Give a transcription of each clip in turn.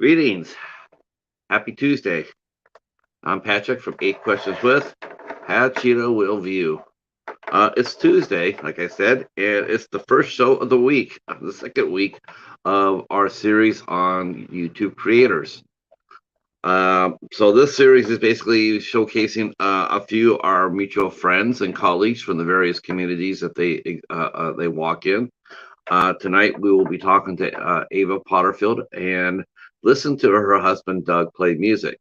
Greetings. Happy Tuesday. I'm Patrick from 8 Questions with How Cheetah Will View. It's Tuesday, like I said, and it's the first show of the week, the second week of our series on YouTube creators. So this series is basically showcasing a few of our mutual friends and colleagues from the various communities that they walk in. Tonight we will be talking to Ava Potterfield and listen to her husband Doug play music.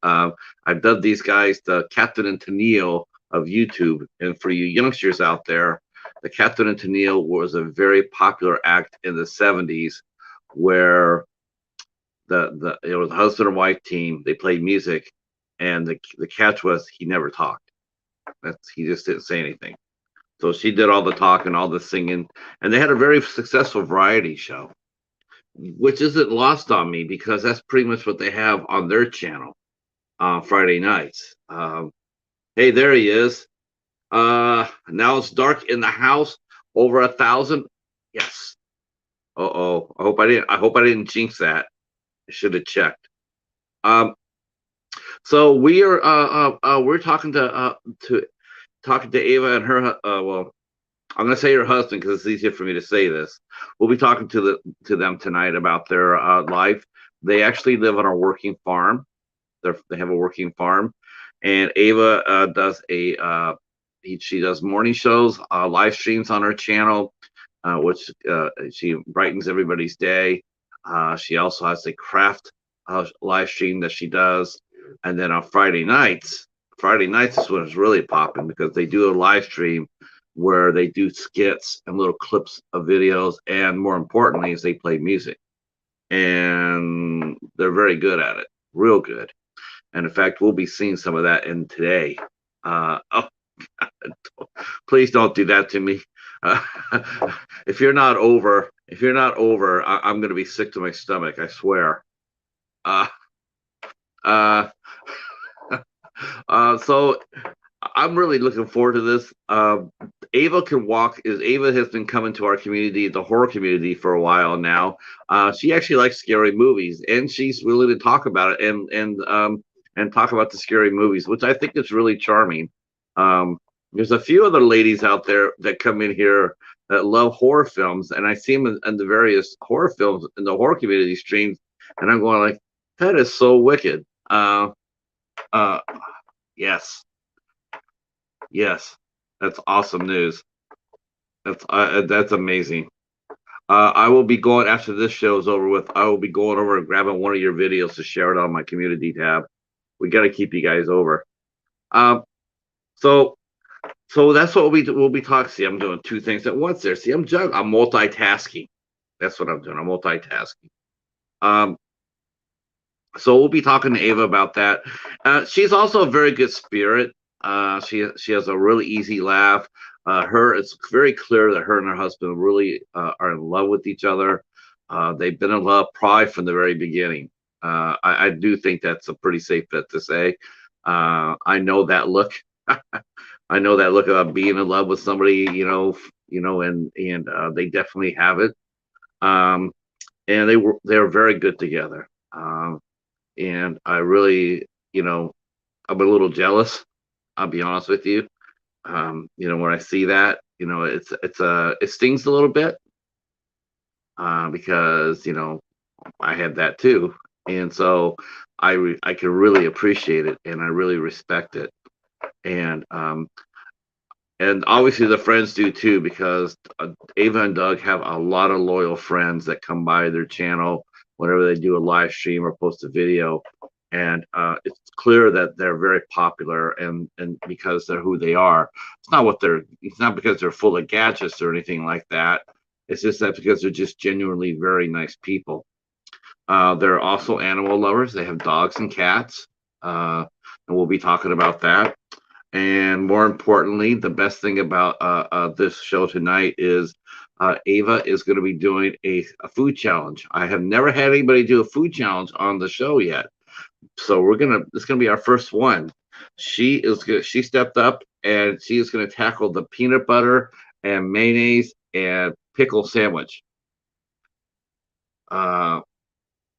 Um, I've dubbed these guys the Captain and Tennille of YouTube. And for you youngsters out there, the Captain and Tennille was a very popular act in the 70s where it was a husband and wife team. They played music, and the catch was he never talked. He just didn't say anything. So she did all the talking, all the singing, and they had a very successful variety show, which isn't lost on me because that's pretty much what they have on their channel on Friday nights. Hey, there he is. Now it's dark in the house. Over 1,000. Yes. Uh-oh. I hope I didn't jinx that. I should have checked. So we're talking to Ava and her. Well, I'm going to say her husband because it's easier for me to say this. We'll be talking to them tonight about their life. They actually live on a working farm. They have a working farm, and Ava she does morning shows, live streams on her channel, which she brightens everybody's day. She also has a craft live stream that she does, and then on Friday nights is when it's really popping because they do a live stream where they do skits and little clips of videos, and more importantly, is they play music, and they're very good at it, real good. And in fact, we'll be seeing some of that in today. Oh, God, please don't do that to me. Uh, if you're not over, I'm going to be sick to my stomach. I swear. Uh, uh, so I'm really looking forward to this. Ava has been coming to our community, the horror community, for a while now. She actually likes scary movies, and she's willing to talk about it and talk about the scary movies, which I think is really charming. There's a few other ladies out there that come in here that love horror films, and I see them in the various horror films in the horror community streams, and I'm going like, that is so wicked. Uh, yes, yes, that's awesome news. That's amazing. I will be going after this show is over with. I will be going over and grabbing one of your videos to share it on my community tab. We got to keep you guys over. Um, so that's what we'll be talking. See, I'm doing two things at once there. See, I'm multitasking. That's what I'm doing. I'm multitasking. So we'll be talking to Ava about that. She's also a very good spirit. She has a really easy laugh. It's very clear that her and her husband really are in love with each other. They've been in love probably from the very beginning. I do think that's a pretty safe bet to say. I know that look. I know that look of being in love with somebody, and they definitely have it. And they're very good together. And I really, I'm a little jealous. I'll be honest with you. When I see that, it stings a little bit because I had that too, and so I can really appreciate it, and I really respect it, and obviously the friends do too, because Ava and Doug have a lot of loyal friends that come by their channel whenever they do a live stream or post a video. And it's clear that they're very popular, and because they're who they are. It's not because they're full of gadgets or anything like that. It's just that because they're just genuinely very nice people. They're also animal lovers. They have dogs and cats, and we'll be talking about that. And more importantly, the best thing about this show tonight is Ava is going to be doing a food challenge. I have never had anybody do a food challenge on the show yet. So it's gonna be our first one. She stepped up, and she is gonna tackle the peanut butter and mayonnaise and pickle sandwich.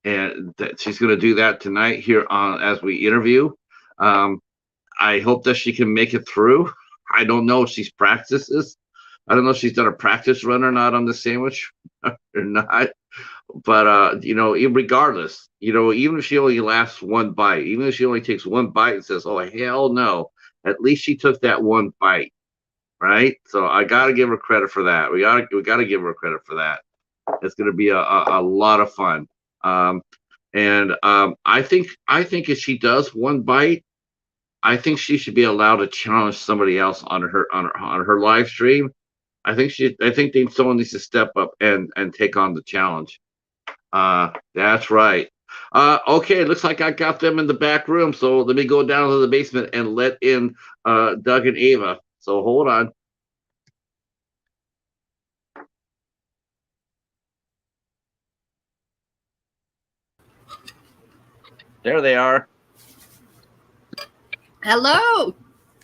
and that she's going to do that tonight here on as we interview. Um, I hope that she can make it through. I don't know if she's practices. I don't know if she's done a practice run or not on the sandwich or not. But regardless, even if she only lasts one bite, even if she only takes one bite and says, "Oh hell no," at least she took that one bite, right? So I gotta give her credit for that. We gotta give her credit for that. It's gonna be a lot of fun. I think if she does one bite, I think she should be allowed to challenge somebody else on her live stream. I think someone needs to step up and take on the challenge. That's right. Okay, looks like I got them in the back room. So let me go down to the basement and let in Doug and Ava. So hold on. There they are. Hello.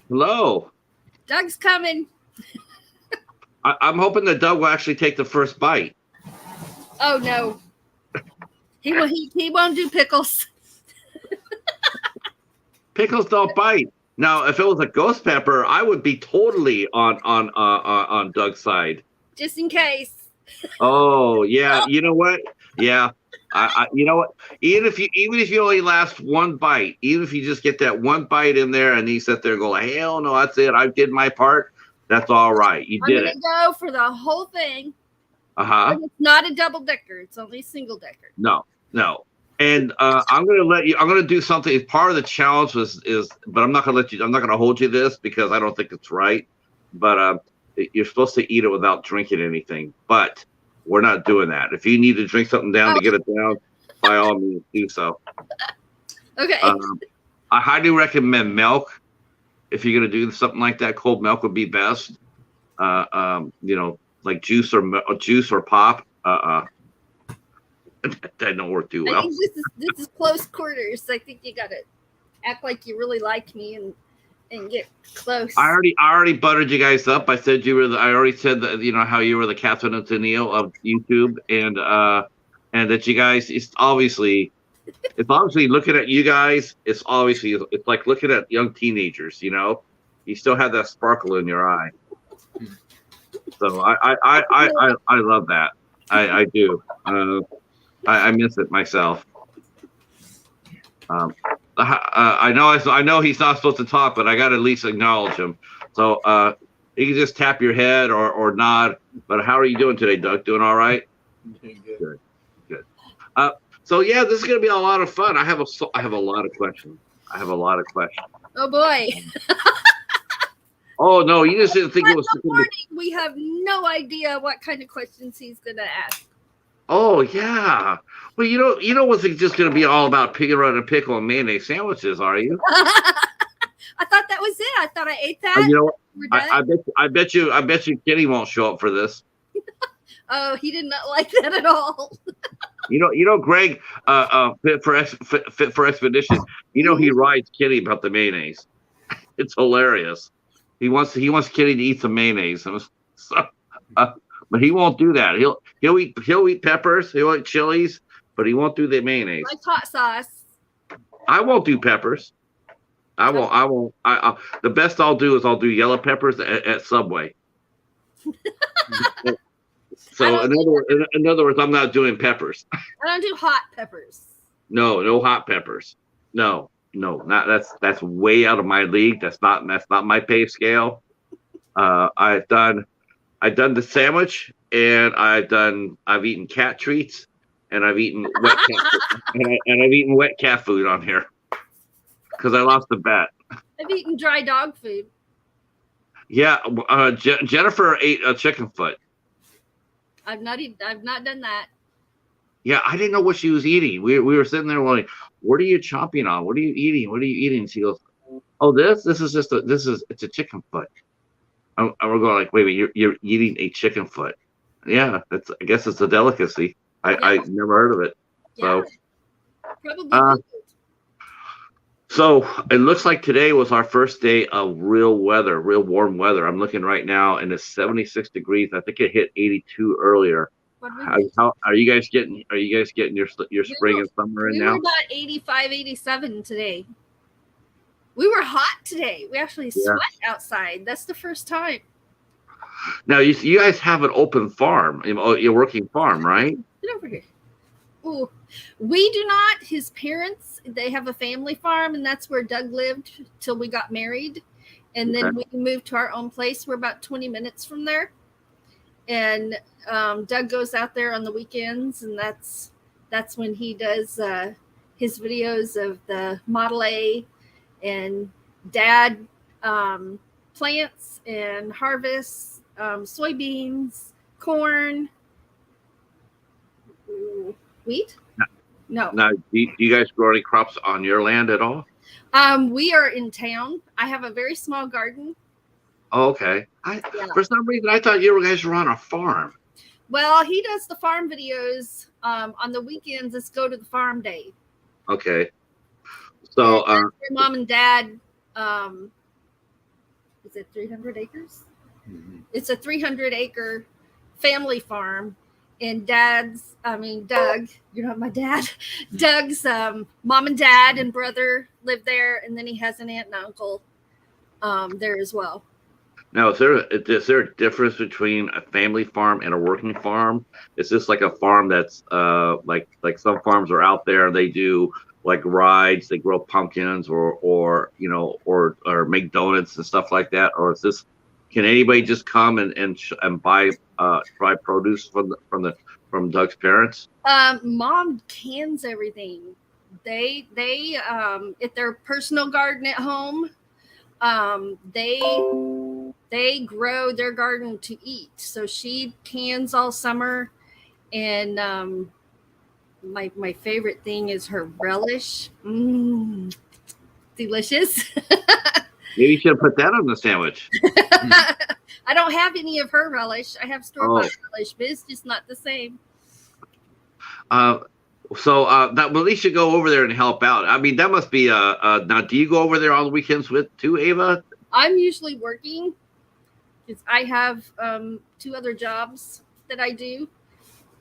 Hello. Doug's coming. I'm hoping that Doug will actually take the first bite. Oh no. He won't do pickles. Pickles don't bite. Now, if it was a ghost pepper, I would be totally on Doug's side. Just in case. Oh yeah, you know what? Yeah, you know what? Even if you only last one bite, even if you just get that one bite in there, and you sit there and go, hell no, that's it. I did my part. That's all right. You did it. I'm gonna go for the whole thing. It's not a double decker. It's only a single decker. No. And I'm gonna do something. Part of the challenge but I'm not gonna hold you this because I don't think it's right. But you're supposed to eat it without drinking anything. But we're not doing that. If you need to drink something down to get it down, by all means do so. Okay. I highly recommend milk. If you're gonna do something like that, cold milk would be best. Like juice or pop. That don't work too well. I think this is close quarters. I think you gotta act like you really like me and get close. I already buttered you guys up. I said I already said that how you were the Catherine and Tennille of YouTube, and that you guys it's obviously looking at you guys. It's like looking at young teenagers. You still have that sparkle in your eye. So I love that. I do. I miss it myself. I know he's not supposed to talk, but I got to at least acknowledge him. So you can just tap your head or nod. But how are you doing today, Doug? Doing all right? Good. So yeah, this is going to be a lot of fun. I have a lot of questions. Oh boy. Oh no, you just didn't think it was. We have no idea what kind of questions he's going to ask. Oh yeah. Well, you don't wasn't just going to be all about pig and pickle and mayonnaise sandwiches, are you? I thought that was it. I thought I ate that. You know what? I bet you Kenny won't show up for this. Oh, he did not like that at all. Greg, fit for expedition. He rides Kenny about the mayonnaise. It's hilarious. He wants Kenny to eat some mayonnaise. So, but he won't do that. He'll eat peppers. He'll eat chilies, but he won't do the mayonnaise. Like hot sauce. I won't do peppers. I won't. The best I'll do is I'll do yellow peppers at Subway. So in other words, I'm not doing peppers. I don't do hot peppers. No hot peppers. No, not that's way out of my league. That's not my pay scale. I've done the sandwich, and I've eaten cat treats, and I've eaten wet cat and I've eaten wet cat food on here because I lost the bet. I've eaten dry dog food. Yeah, Jennifer ate a chicken foot. I've not done that. Yeah, I didn't know what she was eating. We were sitting there like, what are you chomping on? What are you eating? What are you eating? She goes, oh, this is it's a chicken foot. And we're going like, wait, you're eating a chicken foot. Yeah, I guess it's a delicacy. I never heard of it. Yeah, probably. So it looks like today was our first day of real warm weather. I'm looking right now, and it's 76 degrees. I think it hit 82 earlier. What did we do? How are you guys getting? Are you guys getting your spring and summer in We now? were about 85, 87 today. We were hot today. We actually sweat outside. That's the first time. Now you guys have an open farm, your working farm, right? Get over here. Ooh, we do not. His parents, they have a family farm, and that's where Doug lived till we got married. And then we moved to our own place. We're about 20 minutes from there. And Doug goes out there on the weekends, and that's when he does his videos of the Model A, and Dad plants and harvests soybeans, corn, wheat. No. Now, do you guys grow any crops on your land at all? We are in town. I have a very small garden. Oh, okay. For some reason, I thought you guys were on a farm. Well, he does the farm videos on the weekends. It's go to the farm day. Okay. So, Mom and Dad, is it 300 acres? Mm-hmm. It's a 300-acre family farm. And Doug, you're not my dad. Doug's mom and dad and brother live there. And then he has an aunt and uncle there as well. Now, is there a difference between a family farm and a working farm? Is this like a farm that's like some farms are out there, they do like rides, they grow pumpkins or make donuts and stuff like that? Or is this, can anybody just come and buy produce from Doug's parents? Mom cans everything. They at their personal garden at home, they grow their garden to eat. So she cans all summer, and my favorite thing is her relish. Delicious. Maybe you should put that on the sandwich. I don't have any of her relish. I have store-bought relish, but it's just not the same. So at least you go over there and help out. I mean, that must be now, do you go over there on the weekends too, Ava? I'm usually working because I have 2 other jobs that I do,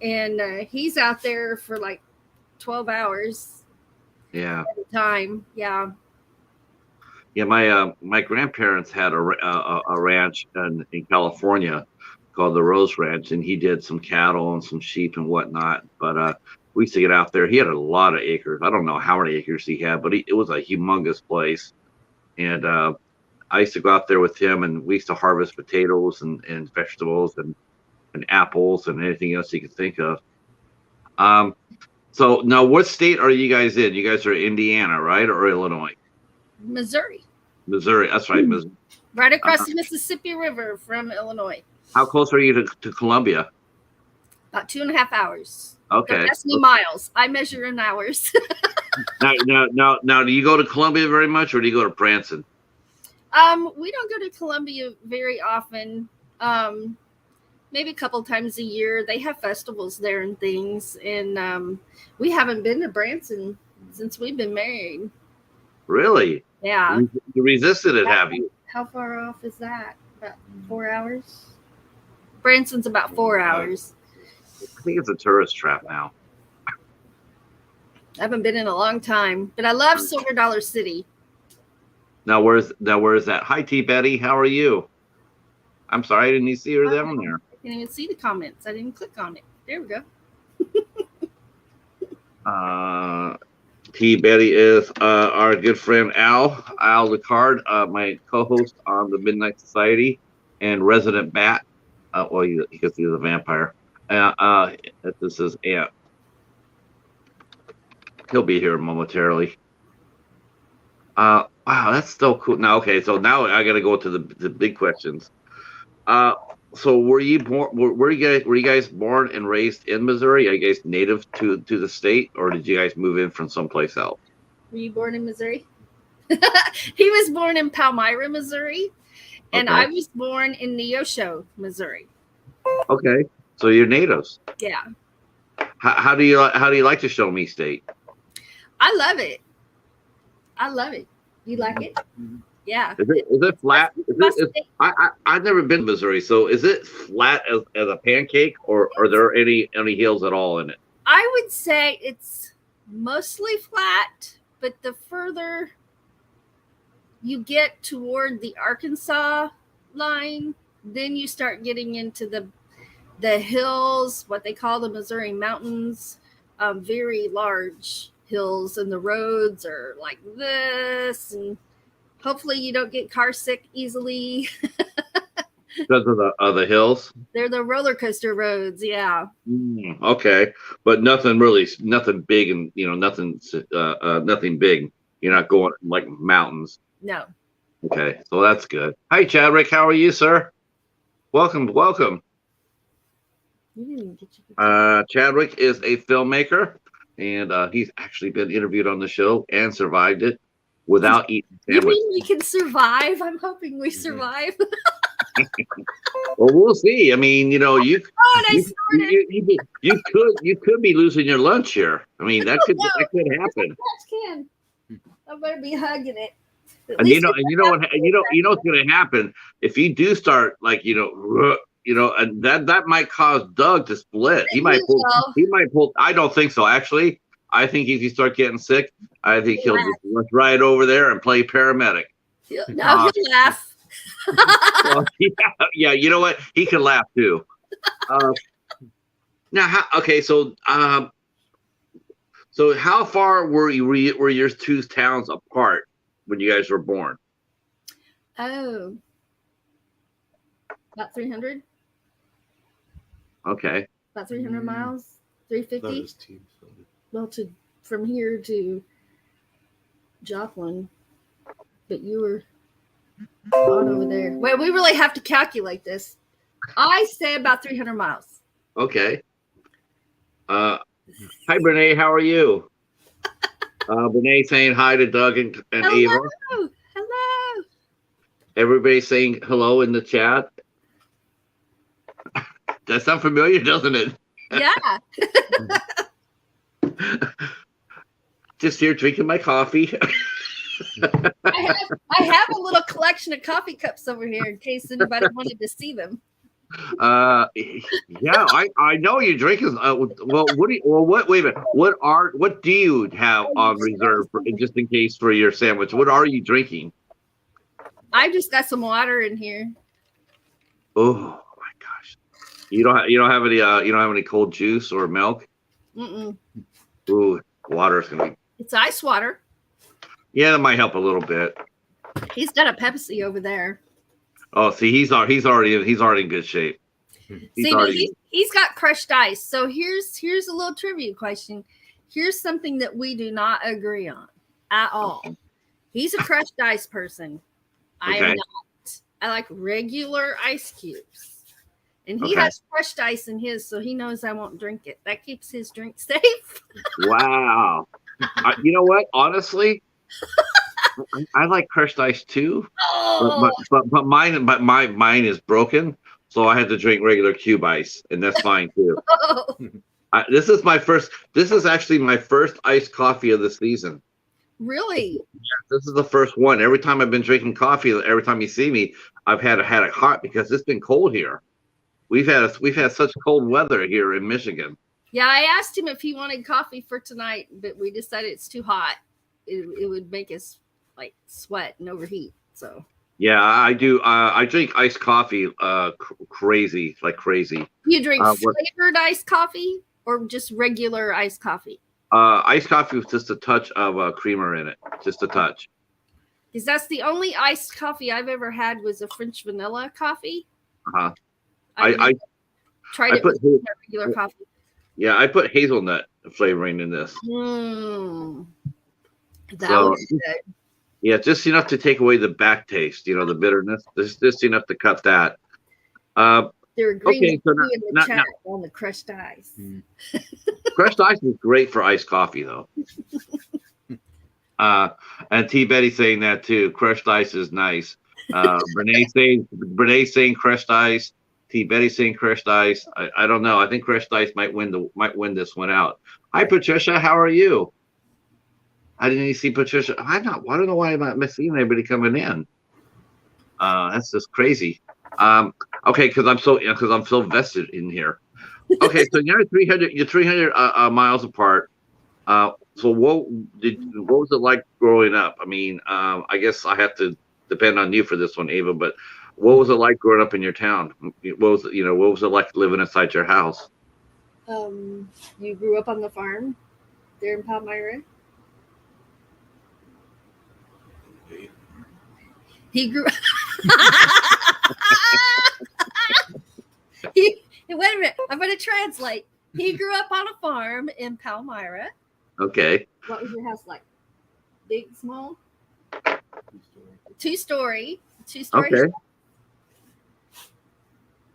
and he's out there for like 12 hours. Yeah. At a time. Yeah. Yeah, my grandparents had a ranch in California called the Rose Ranch, and he did some cattle and some sheep and whatnot. But we used to get out there. He had a lot of acres. I don't know how many acres he had, but it was a humongous place. And I used to go out there with him, and we used to harvest potatoes and vegetables and apples and anything else you could think of. So now, what state are you guys in? You guys are Indiana, right, or Illinois? Missouri. That's right. Missouri. Right across the Mississippi River from Illinois. How close are you to Columbia? About 2.5 hours. Okay. Don't ask me miles. I measure in hours. Now, do you go to Columbia very much, or do you go to Branson? We don't go to Columbia very often. Maybe a couple times a year. They have festivals there and things, and we haven't been to Branson since we've been married. Really? Yeah. You resisted it, have you? How far off is that? About 4 hours? Branson's about 4 hours. I think it's a tourist trap now. I haven't been in a long time, but I love Silver Dollar City. Now where's that? Hi, T. Betty. How are you? I'm sorry, I didn't even see her down there. I didn't even see the comments. I didn't click on it. There we go. T. Betty is our good friend Al Licard, my co-host on the Midnight Society, and resident bat. Because he's a vampire. This is Ant. He'll be here momentarily. Wow, that's so cool. Now, okay, so now I got to go to the big questions. So were you guys born and raised in Missouri? Are you guys native to the state, or did you guys move in from someplace else? Were you born in Missouri? He was born in Palmyra, Missouri, and I was born in Neosho, Missouri. Okay, so you're natives. Yeah. How do you like the Show Me State? I love it. You like it? Yeah. Is it flat? I've never been to Missouri, so is it flat as a pancake, or are there any hills at all in it? I would say it's mostly flat, but the further you get toward the Arkansas line, then you start getting into the hills, what they call the Missouri Mountains, very large hills, and the roads are like this, and hopefully you don't get car sick easily. Because of the hills. They're the roller coaster roads, yeah. Okay, but nothing big, and nothing big. You're not going like mountains. No. Okay, so that's good. Hi, Chadwick. How are you, sir? Welcome. Chadwick is a filmmaker, and he's actually been interviewed on the show and survived it without eating sandwich. You mean we can survive? I'm hoping we survive. Well, we'll see. I mean, you could be losing your lunch here. I mean, that could happen. I better be hugging it. And you know what's going to happen if you do start and that might cause Doug to split. He might pull. I don't think so. Actually, I think if you start getting sick, I think he'll just rush right over there and play paramedic. He'll laugh. Well, yeah, you know what? He can laugh too. Now, so how far were your two towns apart when you guys were born? Oh, about 300. Okay. About 300 miles, 350. Well, from here to Joplin, but you were on over there. Well, we really have to calculate this. I say about 300 miles. Okay. Hi, Brene. How are you? Brene saying hi to Doug and Ava. Hello. Everybody saying hello in the chat. That sounds familiar, doesn't it? Yeah. Just here drinking my coffee. I have a little collection of coffee cups over here in case anybody wanted to see them. Yeah, I know you're drinking. Wait a minute. What do you have on reserve just in case for your sandwich? What are you drinking? I just got some water in here. Oh my gosh! You don't have any cold juice or milk? Mm-mm. Ooh, water's gonna be. It's ice water. Yeah, that might help a little bit. He's got a Pepsi over there. Oh, see, he's already in good shape. He's got crushed ice. So here's a little trivia question. Here's something that we do not agree on at all. He's a crushed ice person. I am not. I like regular ice cubes. And he has crushed ice in his, so he knows I won't drink it. That keeps his drink safe. Wow. You know what? Honestly, I like crushed ice too. Oh. But mine is broken, so I had to drink regular cube ice, and that's fine too. Oh. This is actually my first iced coffee of the season. Really? Yeah, this is the first one. Every time I've been drinking coffee, every time you see me, I've had it hot because it's been cold here. We've had such cold weather here in Michigan. Yeah, I asked him if he wanted coffee for tonight, but we decided it's too hot. It would make us like sweat and overheat. So yeah, I do. I drink iced coffee crazy. You drink flavored iced coffee or just regular iced coffee? Iced coffee with just a touch of creamer in it, just a touch. Because that's the only iced coffee I've ever had was a French vanilla coffee. I tried it with regular coffee. Yeah, I put hazelnut flavoring in this. That would be good. Yeah, just enough to take away the back taste, the bitterness. Just enough to cut that. They're agreeing in the chat on the crushed ice. Crushed ice is great for iced coffee, though. And T. Betty saying that too. Crushed ice is nice. Renee saying crushed ice. T. Betty saying crushed ice. I don't know. I think crushed ice might win this one out. Hi, Patricia. How are you? I didn't even see Patricia. I don't know why I'm not missing anybody coming in. That's just crazy. Okay, because I'm so vested in here. Okay, so you're 300 miles apart. So what was it like growing up? I mean, I guess I have to depend on you for this one, Ava. But what was it like growing up in your town? What was it like living inside your house? You grew up on the farm there in Palmyra. He grew. Wait a minute. I'm going to translate. He grew up on a farm in Palmyra. Okay. What was your house like? Big, small? Two-story. Okay.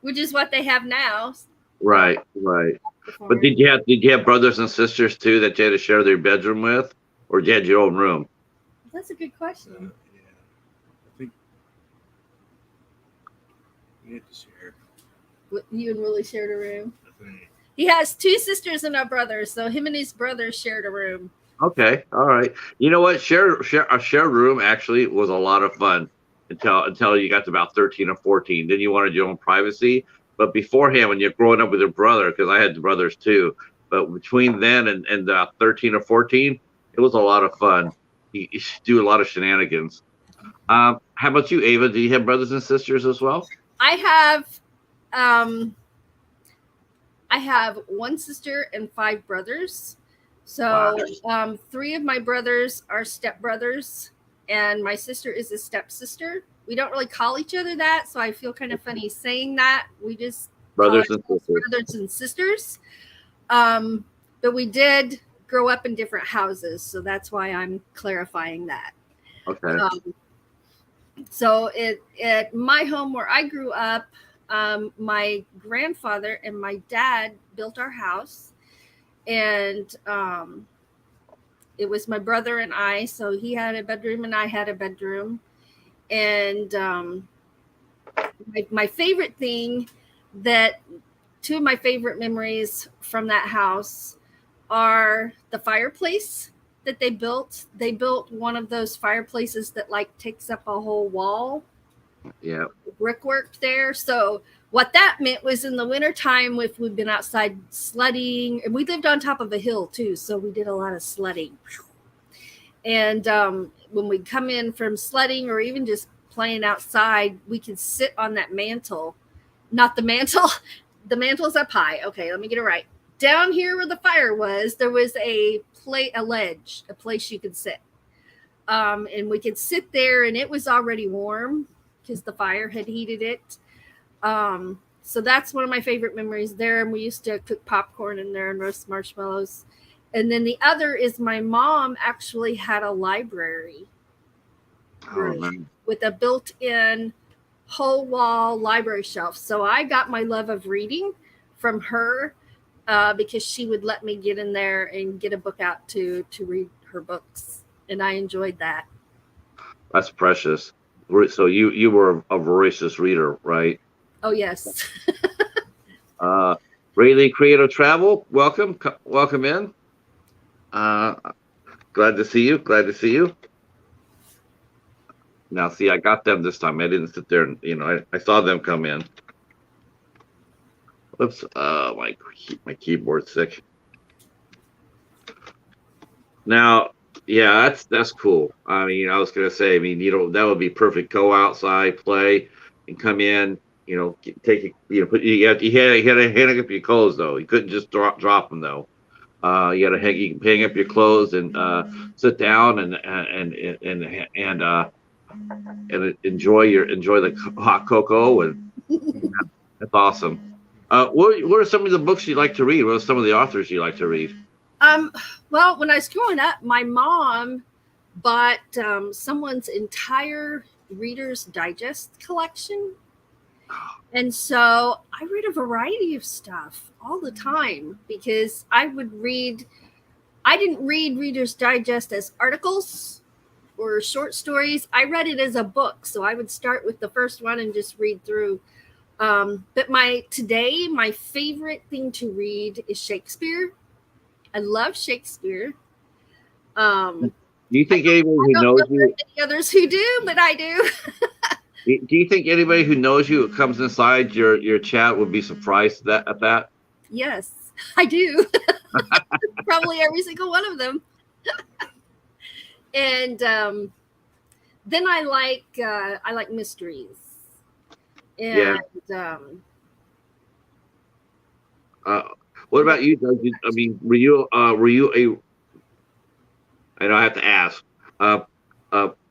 Which is what they have now. Right. But did you have brothers and sisters too that you had to share their bedroom with, or did you had your own room? That's a good question. Yeah, I think we had to share. You and Willie shared a room. I think. He has two sisters and a brother, so him and his brother shared a room. Okay, all right. You know what? A shared room actually was a lot of fun until you got to about 13 or 14. Then you wanted your own privacy. But beforehand, when you're growing up with your brother, because I had brothers too, but between then and 13 or 14, it was a lot of fun. You do a lot of shenanigans. How about you, Ava? Do you have brothers and sisters as well? I have one sister and 5 brothers. So Wow. 3 of my brothers are stepbrothers, and my sister is a stepsister. We don't really call each other that, so I feel kind of funny saying that. We just Brothers and sisters. brothers and sisters. But we did grow up in different houses, so that's why I'm clarifying that. Okay. So at my home where I grew up, my grandfather and my dad built our house, and it was my brother and I. So he had a bedroom and I had a bedroom. And my favorite thing, that 2 of my favorite memories from that house are the fireplace that they built. They built one of those fireplaces that like takes up a whole wall. Yeah. Brickwork there. So what that meant was in the wintertime, if we'd been outside sledding, and we lived on top of a hill too, so we did a lot of sledding. And when we'd come in from sledding or even just playing outside, we could sit on that mantle. Not the mantle. The mantle's up high. Okay, let me get it right. Down here where the fire was, there was a ledge, a place you could sit. And we could sit there, and it was already warm because the fire had heated it. So that's one of my favorite memories there. And we used to cook popcorn in there and roast marshmallows. And then the other is my mom actually had a library with a built-in whole wall library shelf. So I got my love of reading from her because she would let me get in there and get a book out to read her books. And I enjoyed that. That's precious. So you were a voracious reader, right? Oh, yes. Rayleigh Creative Travel, welcome in. Glad to see you. Now, see, I got them this time. I didn't sit there and, I saw them come in. Oops, my keyboard's sick. Now, yeah, that's cool. I mean, I was gonna say, that would be perfect. Go outside, play, and come in. Take it. You had to hang up your clothes though. You couldn't just drop them though. You had to hang up your clothes and sit down and enjoy the hot cocoa, and that's awesome. What are some of the books you like to read? What are some of the authors you like to read? Well, when I was growing up, my mom bought someone's entire Reader's Digest collection. And so I read a variety of stuff all the time because I didn't read Reader's Digest as articles or short stories. I read it as a book. So I would start with the first one and just read through. But my favorite thing to read is Shakespeare. I love Shakespeare. Do you think anybody I who don't knows know you? any others who do, but I do. Do you think anybody who knows you who comes inside your chat would be surprised at that? Yes, I do. Probably every single one of them. And then I like mysteries. Yeah. And Uh, what about you, Doug? I mean, were you a? I don't have to ask. Uh,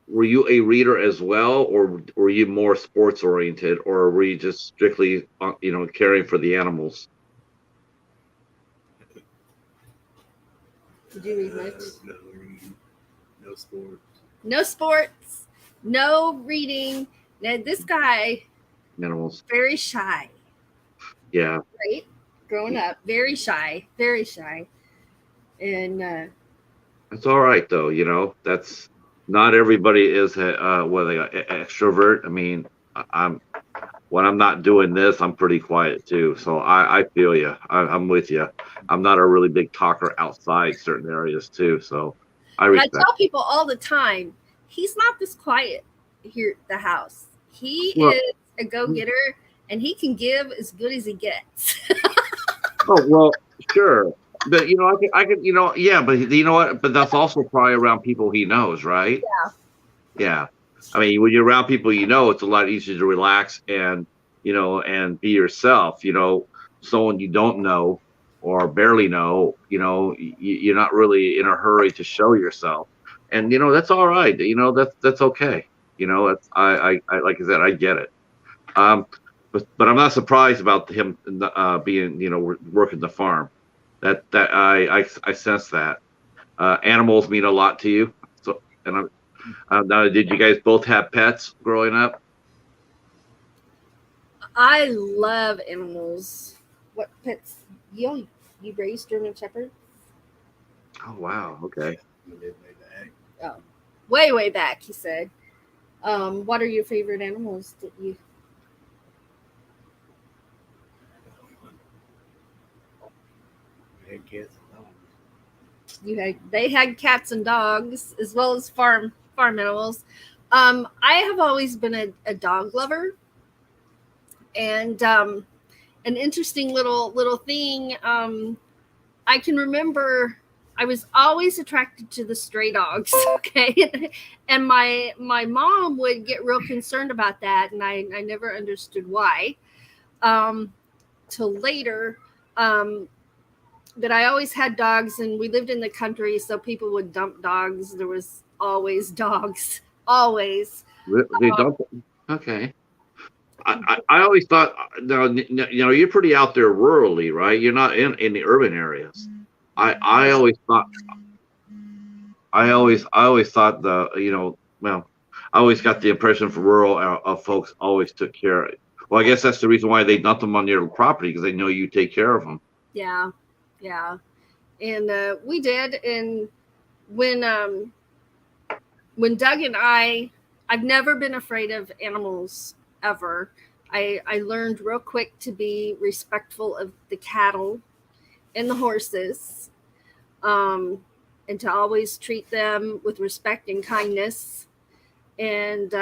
were you a reader as well, or were you more sports oriented, or were you just strictly, caring for the animals? did you read much? No reading, no sports. No sports, no reading. Now this guy, Animals. very shy. Yeah. Right? Growing up, very shy, very shy. And That's all right, though. That's not everybody is what they extrovert. I mean, I'm when I'm not doing this, I'm pretty quiet too. So I feel you. I'm with you. I'm not a really big talker outside certain areas too. So I but I respect. tell people all the time, he's not this quiet here at the house. He Well, is a go-getter, and he can give as good as he gets. oh well, sure. But I can, yeah. But you know what? But that's also probably around people he knows, right? Yeah. I mean, when you're around people it's a lot easier to relax and be yourself. Someone you don't know or barely know, you're not really in a hurry to show yourself. And that's all right. That's okay. That's I like I said, I get it. But I'm not surprised about him being working the farm. That I sense that. Animals mean a lot to you. So and now, did you guys both have pets growing up? I love animals. What pets? You raised German Shepherd? Oh wow, okay. Oh, way back. He said. What are your favorite animals that you? They had cats and dogs as well as farm animals. I have always been a dog lover, and an interesting little thing. I can remember I was always attracted to the stray dogs. Okay, and my mom would get real concerned about that, and I never understood why. Till later. That I always had dogs, and we lived in the country, so people would dump dogs. There was always dogs, always. They don't. Okay. I always thought no, you're pretty out there rurally, right? You're not in the urban areas. I always thought I always thought well, I always got the impression from rural folks always took care. Well, I guess that's the reason why they dump them on your property, because they know you take care of them. Yeah, and we did. And when Doug and I've never been afraid of animals ever. I learned real quick to be respectful of the cattle and the horses, and to always treat them with respect and kindness. And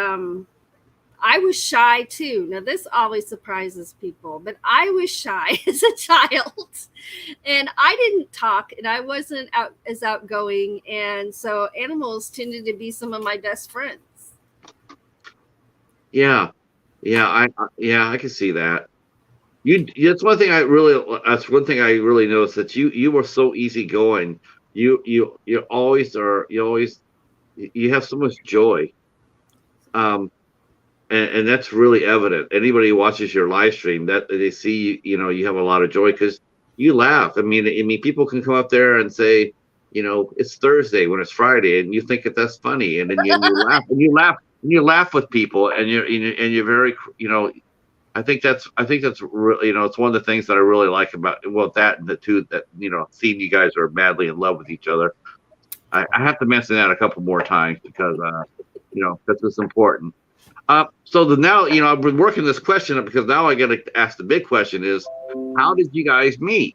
I was shy too. Now, this always surprises people, but I was shy as a child, and I didn't talk, and I wasn't as outgoing. And so animals tended to be some of my best friends. Yeah, I can see that. That's one thing I really noticed, that you were so easygoing. You always are. You have so much joy. And that's really evident. Anybody who watches your live stream, that they see you have a lot of joy because you laugh. I mean, people can come up there and say, it's Thursday when it's Friday, and you think that's funny, and then you laugh and you laugh with people, and you're very, I think that's really, it's one of the things that I really like about, well, that and the two that seeing you guys are madly in love with each other. I have to mention that a couple more times because it's important. So now, I've been working this question up because now I got to ask the big question is, how did you guys meet?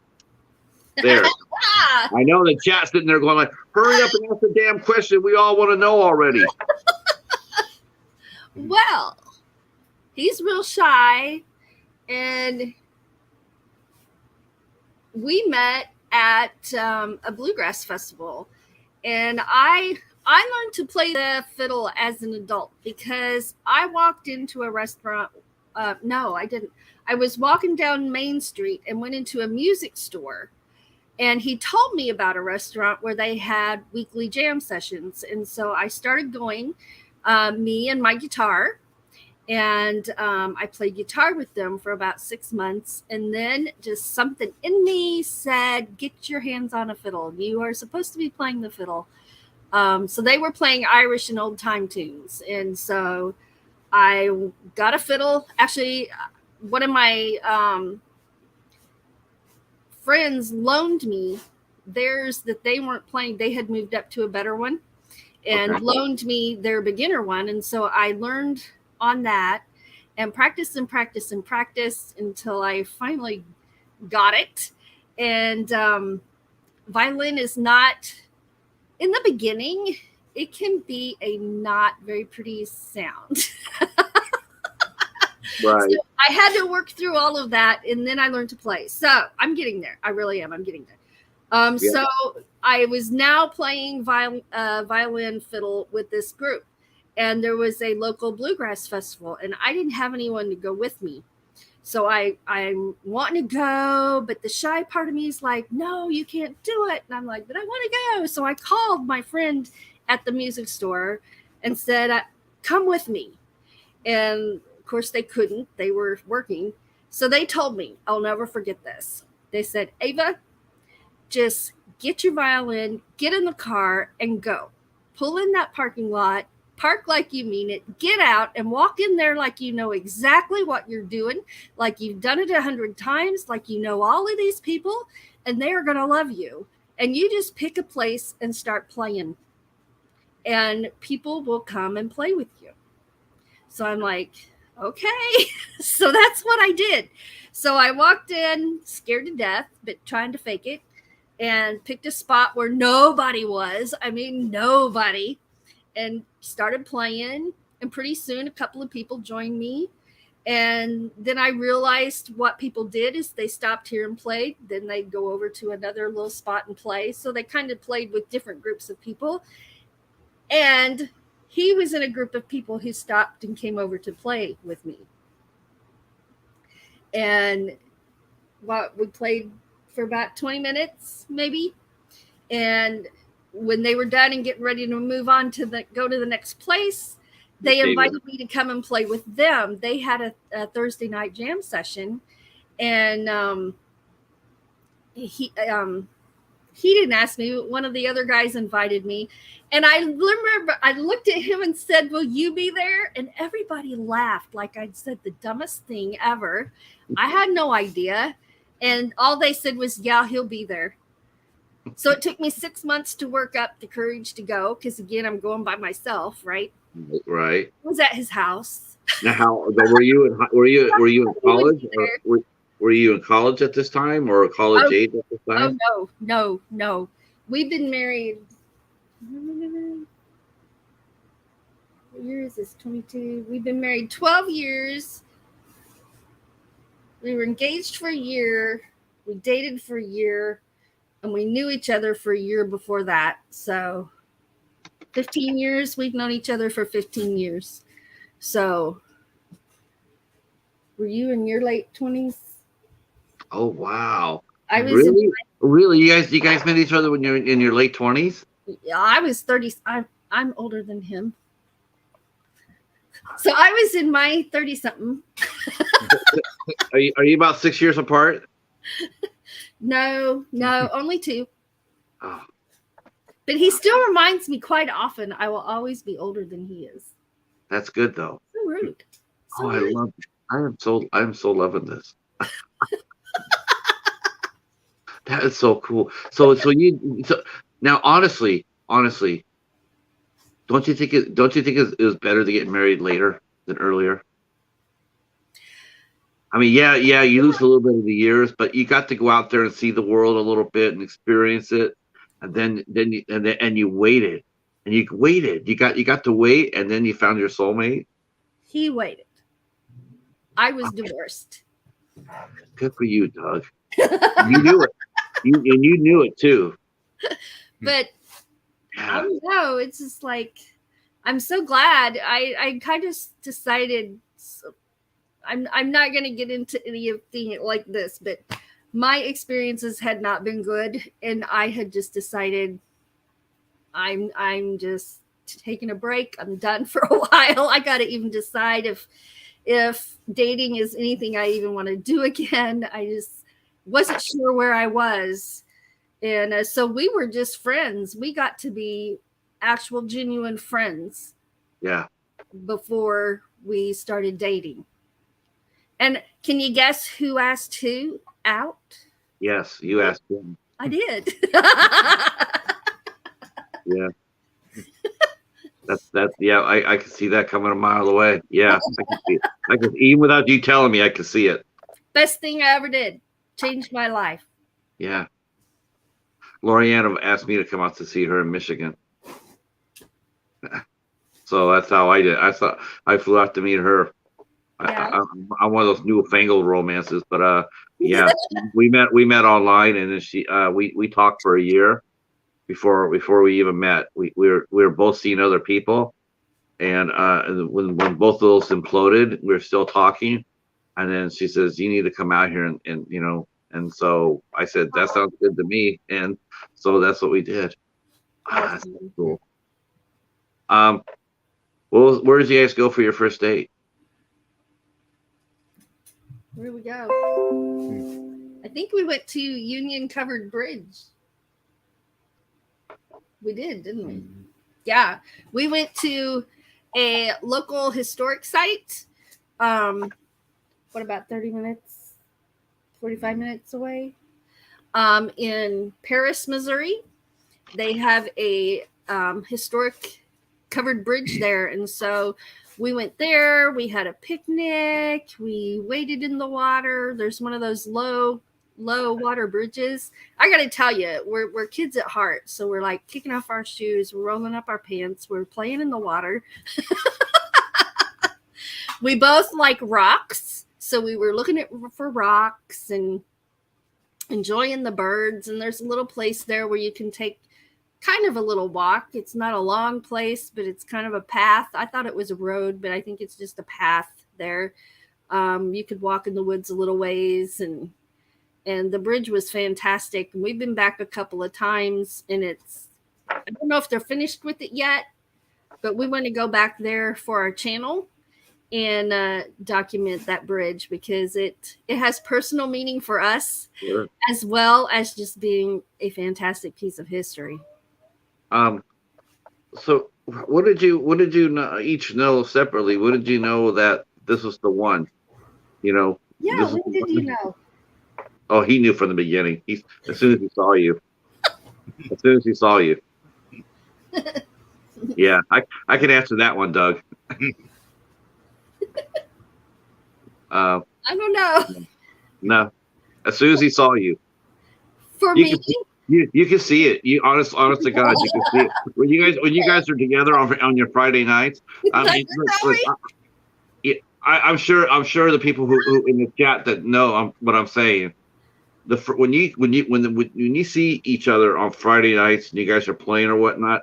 There. Ah, I know the chat's sitting there going like, hurry up and ask the damn question. We all want to know already. well, he's real shy, and we met at a bluegrass festival, and I learned to play the fiddle as an adult because I walked into a restaurant. No, I didn't. I was walking down Main Street and went into a music store, and he told me about a restaurant where they had weekly jam sessions, and so I started going. Me and my guitar, and I played guitar with them for about 6 months, and then just something in me said, get your hands on a fiddle. You are supposed to be playing the fiddle. So they were playing Irish and old time tunes, and so I got a fiddle. Actually, one of my friends loaned me theirs that they weren't playing. They had moved up to a better one and loaned me their beginner one, and so I learned on that and practiced and practiced and practiced until I finally got it. And violin is not, in the beginning, it can be a not very pretty sound. Right. So I had to work through all of that, and then I learned to play. So I'm getting there. I really am. I'm getting there. So I was now playing violin fiddle with this group, and there was a local bluegrass festival, and I didn't have anyone to go with me. So I'm wanting to go, but the shy part of me is like, no, you can't do it. And I'm like, but I want to go. So I called my friend at the music store and said, come with me. And of course they couldn't. They were working. So they told me, I'll never forget this. They said, Ava, just get your violin, get in the car, and go. Pull in that parking lot, park like you mean it, get out and walk in there like you know exactly what you're doing, like you've done it 100 times, like you know all of these people, and they are going to love you. And you just pick a place and start playing, and people will come and play with you. So I'm like, okay. So that's what I did. So I walked in, scared to death, but trying to fake it, and picked a spot where nobody was. I mean, nobody. And started playing. And pretty soon a couple of people joined me. And then I realized what people did is they stopped here and played. Then they'd go over to another little spot and play. So they kind of played with different groups of people. And he was in a group of people who stopped and came over to play with me. And we played for about 20 minutes, maybe. And when they were done and getting ready to move on to go to the next place, they invited me to come and play with them. They had a Thursday night jam session, and he didn't ask me. One of the other guys invited me, and I remember I looked at him and said, "Will you be there?" And everybody laughed like I'd said the dumbest thing ever. I had no idea, and all they said was, "Yeah, he'll be there." So it took me 6 months to work up the courage to go, because again, I'm going by myself, right? Right. I was at his house. Now, how were you in college? Or were you in college at this time, or college age at this time? Oh no. We've been married. What year is this? 22. We've been married 12 years. We were engaged for a year. We dated for a year. And we knew each other for a year before that. So 15 years. We've known each other for 15 years. So were you in your late 20s? Oh, wow. I was really? You guys met each other when you're in your late 20s? I was 30. I'm older than him. So I was in my 30-something. Are you about 6 years apart? No, only 2. Oh. But he still reminds me quite often I will always be older than he is. That's good, though. So rude. So rude. I love it. I'm so loving this. That is so cool. So now, honestly, don't you think it was better to get married later than earlier? I mean, yeah, you lose a little bit of the years, but you got to go out there and see the world a little bit and experience it, and then you waited, and you waited. You got to wait, and then you found your soulmate. He waited. I was divorced. Good for you, Doug. You knew it. You knew it too. But I Yeah. don't know. It's just like I'm so glad. I kind of decided I'm not going to get into anything like this, but my experiences had not been good, and I had just decided I'm just taking a break. I'm done for a while. I got to even decide if dating is anything I even want to do again. I just wasn't sure where I was. And so we were just friends. We got to be actual, genuine friends Yeah. before we started dating. And can you guess who asked who out? Yes, you asked him. I did. Yeah. That's yeah. I can see that coming a mile away. Yeah, I can see it. I can even without you telling me, I can see it. Best thing I ever did. Changed my life. Yeah. Lorianne asked me to come out to see her in Michigan. So that's how I did. I flew out to meet her. Yeah. I'm one of those newfangled romances, but yeah, we met online, and then we talked for a year before we even met. We were both seeing other people, and when both of those imploded, we were still talking, and then she says, "You need to come out here," and you know, and so I said, "That sounds good to me," and so that's what we did. That's Awesome. cool. Well, where did you guys go for your first date? Where we go? I think we went to Union Covered Bridge. We did, didn't we? Yeah. We went to a local historic site. What about 30 minutes? 45 minutes away? In Paris, Missouri. They have a historic covered bridge there, and so we went there. We had a picnic. We waded in the water. There's one of those low water bridges. I got to tell you, we're kids at heart, so we're like kicking off our shoes, we're rolling up our pants, we're playing in the water. We both like rocks, so we were looking for rocks and enjoying the birds. And there's a little place there where you can take kind of a little walk. It's not a long place, but it's kind of a path. I thought it was a road, but I think it's just a path there. You could walk in the woods a little ways, and the bridge was fantastic. We've been back a couple of times, and I don't know if they're finished with it yet, but we want to go back there for our channel and document that bridge, because it has personal meaning for us, Sure. as well as just being a fantastic piece of history. So what did you know, each know separately? What did you know that this was the one? You know. Yeah, when did you know? Oh, he knew from the beginning. As soon as he saw you. As soon as he saw you. Yeah, I can answer that one, Doug. I don't know. No, as soon as he saw you. For You me, you can see it. You honest to God, you can see it when you guys are together on your Friday nights. I mean, I'm sure the people who in the chat that know what I'm saying. When you see each other on Friday nights and you guys are playing or whatnot,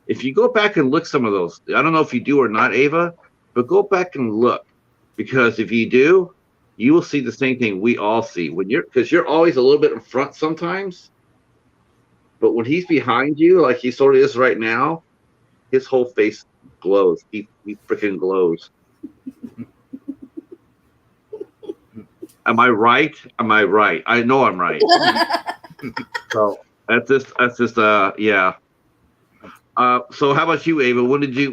if you go back and look some of those, I don't know if you do or not, Ava, but go back and look, because if you do, you will see the same thing we all see because you're always a little bit in front sometimes. But when he's behind you, like he sort of is right now, his whole face glows. He freaking glows. Am I right? Am I right? I know I'm right. So that's just yeah. So how about you, Ava? When did you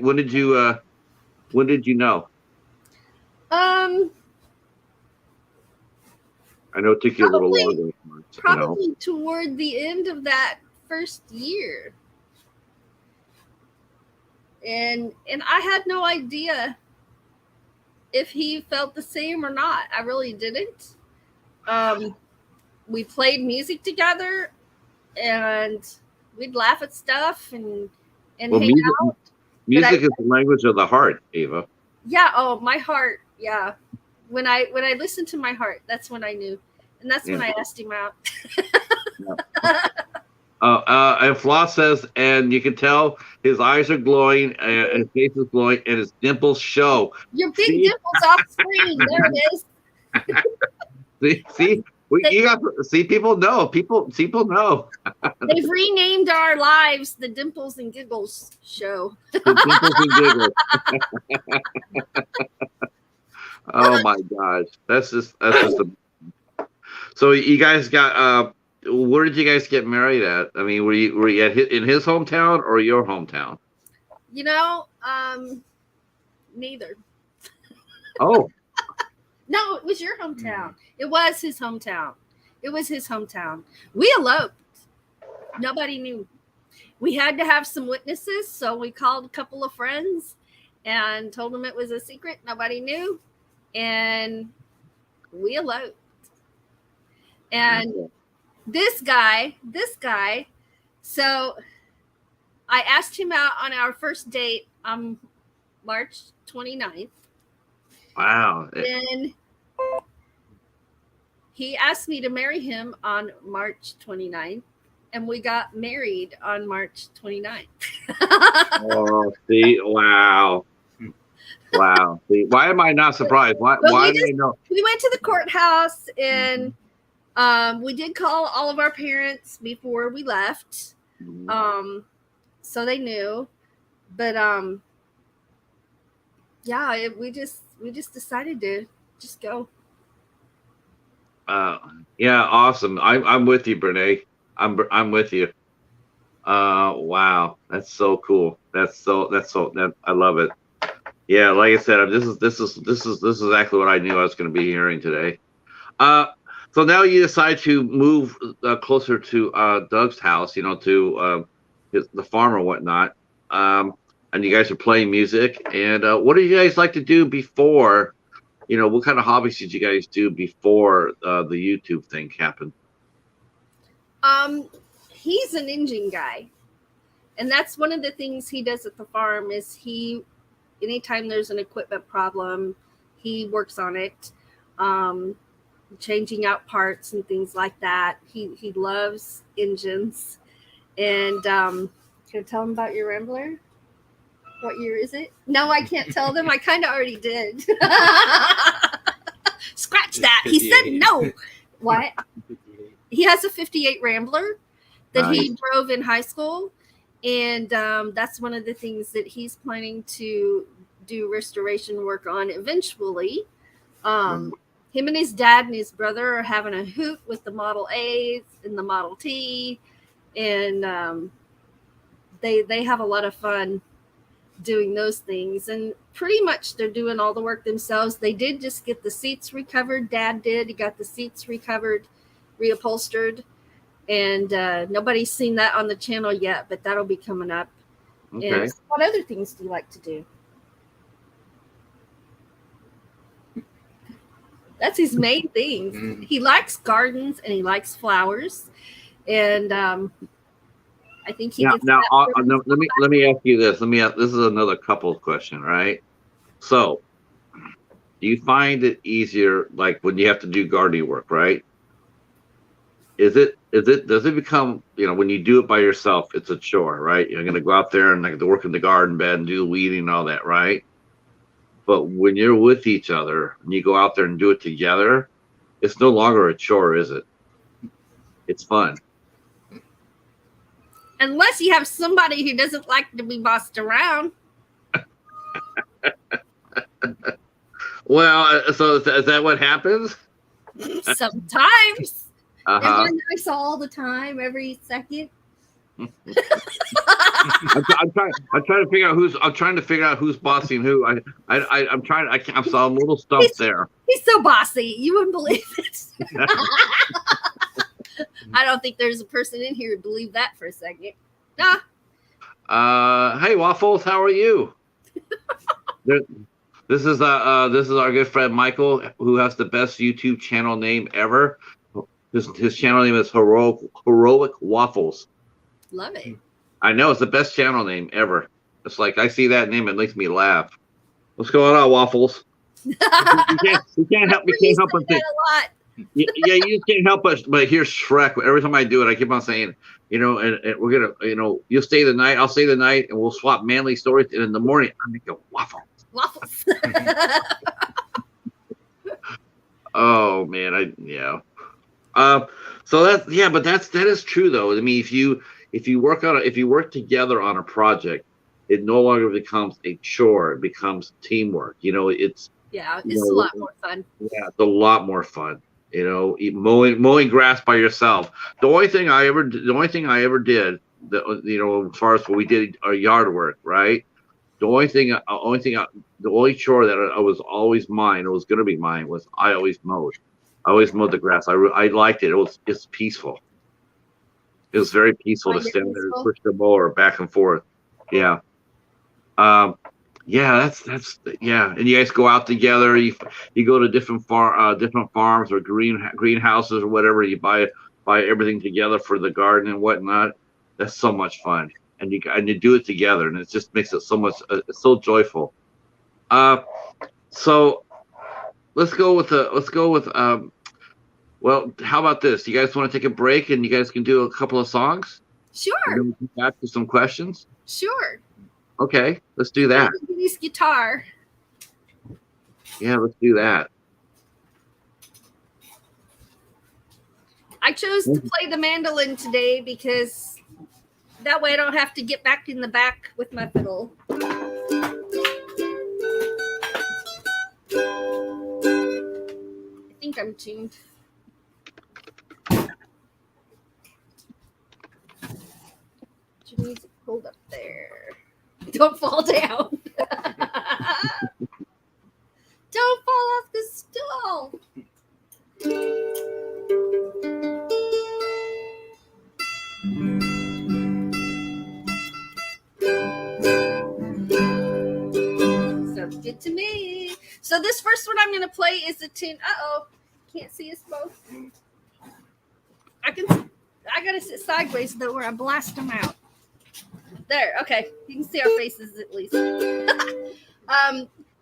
know? I know it took you a little longer. Probably toward the end of that first year. And I had no idea if he felt the same or not. I really didn't. We played music together, and we'd laugh at stuff and Well, hang out. music is the language of the heart, Ava. Yeah. Oh, my heart. Yeah. When I listened to my heart, that's when I knew, and that's when I asked him out. And Floss says, and you can tell his eyes are glowing, and his face is glowing, and his dimples show. Your big dimples off screen. There it is. See, people know. People know. They've renamed our lives the Dimples and Giggles Show. The Dimples and Giggles. Oh my gosh, that's just So you guys got where did you guys get married at? I mean, were you in his hometown or your hometown? Neither. Oh. No, it was your hometown. It was his hometown. We eloped. Nobody knew. We had to have some witnesses, so we called a couple of friends and told them it was a secret. Nobody knew. And we eloped. And this guy, so I asked him out on our first date on March 29th. Wow. Then he asked me to marry him on March 29th, and we got married on March 29th. Oh, see, wow. Wow. See, why am I not surprised? Why do you know? We went to the courthouse, and we did call all of our parents before we left. So they knew. But yeah, we just decided to just go. Yeah, awesome. I'm with you, Brene. I'm with you. Wow, that's so cool. I love it. Yeah, like I said, this is exactly what I knew I was going to be hearing today. So now you decide to move closer to Doug's house, to the farm or whatnot. And you guys are playing music. And what do you guys like to do before? What kind of hobbies did you guys do before the YouTube thing happened? He's an engine guy, and that's one of the things he does at the farm. Is anytime there's an equipment problem, he works on it, changing out parts and things like that. He loves engines. And can you tell him about your Rambler? What year is it? No, I can't tell them. I kind of already did. Scratch that. He said no. What? He has a 58 Rambler that he drove in high school. And that's one of the things that he's planning to do restoration work on eventually. Him and his dad and his brother are having a hoot with the Model A and the Model T. And they have a lot of fun doing those things, and pretty much they're doing all the work themselves. They did just get the seats recovered. Dad did. He got the seats recovered, reupholstered, and nobody's seen that on the channel yet, but that'll be coming up. Okay. And what other things do you like to do? That's his main things. Mm-hmm. He likes gardens and he likes flowers, and I think he gets now let me ask you this. This is another couple question, right? So, do you find it easier, like when you have to do gardening work, right? Does it become, when you do it by yourself, it's a chore, right? You're going to go out there and to work in the garden bed and do the weeding and all that, right? But when you're with each other and you go out there and do it together, it's no longer a chore, is it? It's fun. Unless you have somebody who doesn't like to be bossed around. Well, so is that what happens? Sometimes. They're nice all the time, every second. I'm trying to figure out who's bossing who. I'm a little stumped there. He's so bossy, you wouldn't believe it. I don't think there's a person in here who believe that for a second. Nah. Hey Waffles, how are you? There's This is our good friend Michael, who has the best YouTube channel name ever. His channel name is Heroic Waffles. Love it. I know it's the best channel name ever. It's like I see that name, it makes me laugh. What's going on, Waffles? You can't help. We can't help but think. A lot. Yeah, you just can't help but here's Shrek. Every time I do it, I keep on saying, and we're gonna, you'll stay the night, I'll stay the night, and we'll swap manly stories. And in the morning, I make a waffle. Waffles. Oh man, so that is true though. I mean, if you work together on a project, it no longer becomes a chore. It becomes teamwork. It's a lot more fun. Yeah, it's a lot more fun. Mowing grass by yourself. The only thing I ever did, as far as what we did our yard work, right? The only chore that I was always mine, it was going to be mine, was I always mowed. I always mowed the grass. I liked it. It's peaceful. It was very peaceful to stand there and push the mower back and forth. Yeah. That's and you guys go out together. You go to different farms or greenhouses or whatever. You buy everything together for the garden and whatnot. That's so much fun, and you do it together, and it just makes it so much. It's so joyful. So let's go with. Well, how about this? You guys want to take a break, and you guys can do a couple of songs? Sure. And then we can back to some questions. Sure. Okay, let's do that. This guitar. Yeah, let's do that. I chose to play the mandolin today because that way I don't have to get back in the back with my fiddle. I think I'm tuned. Get your music pulled up there. Don't fall down. Don't fall off the stool. Sounds good to me. So this first one I'm going to play is a tune. Can't see us both. I got to sit sideways though, where I blast them out. There, okay. You can see our faces at least.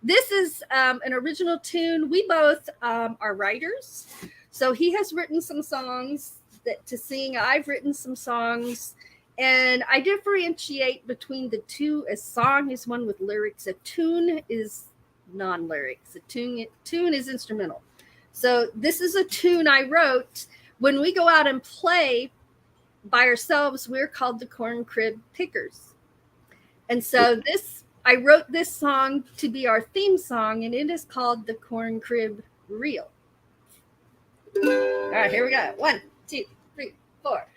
This is an original tune. We both are writers. So he has written some songs to sing. I've written some songs. And I differentiate between the two. A song is one with lyrics. A tune is non-lyrics. A tune is instrumental. So this is a tune I wrote. When we go out and play by ourselves, we're called the Corn Crib Pickers. And so I wrote this song to be our theme song, and it is called the Corn Crib Reel. All right, here we go. 1, 2, 3, 4.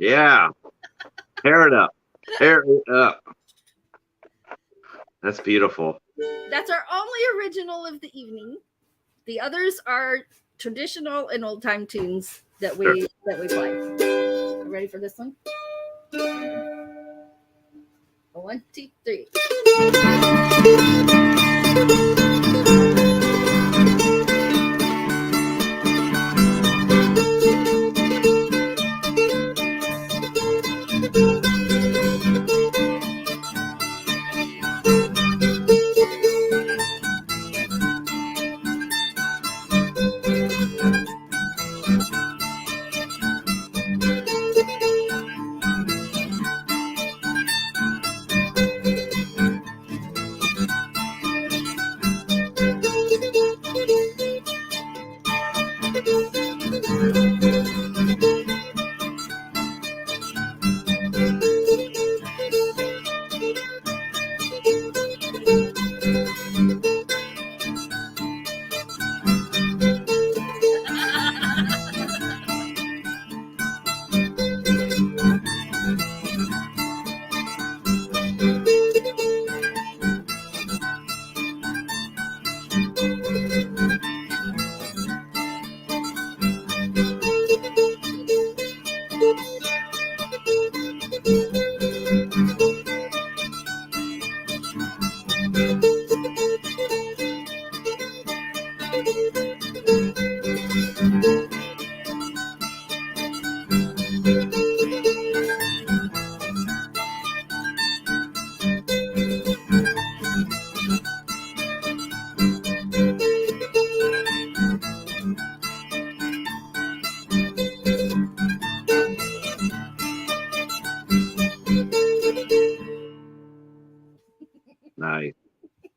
Yeah. Pair it up. Pair it up. That's beautiful. That's our only original of the evening. The others are traditional and old time tunes that we play. Ready for this one? 1, 2, 3.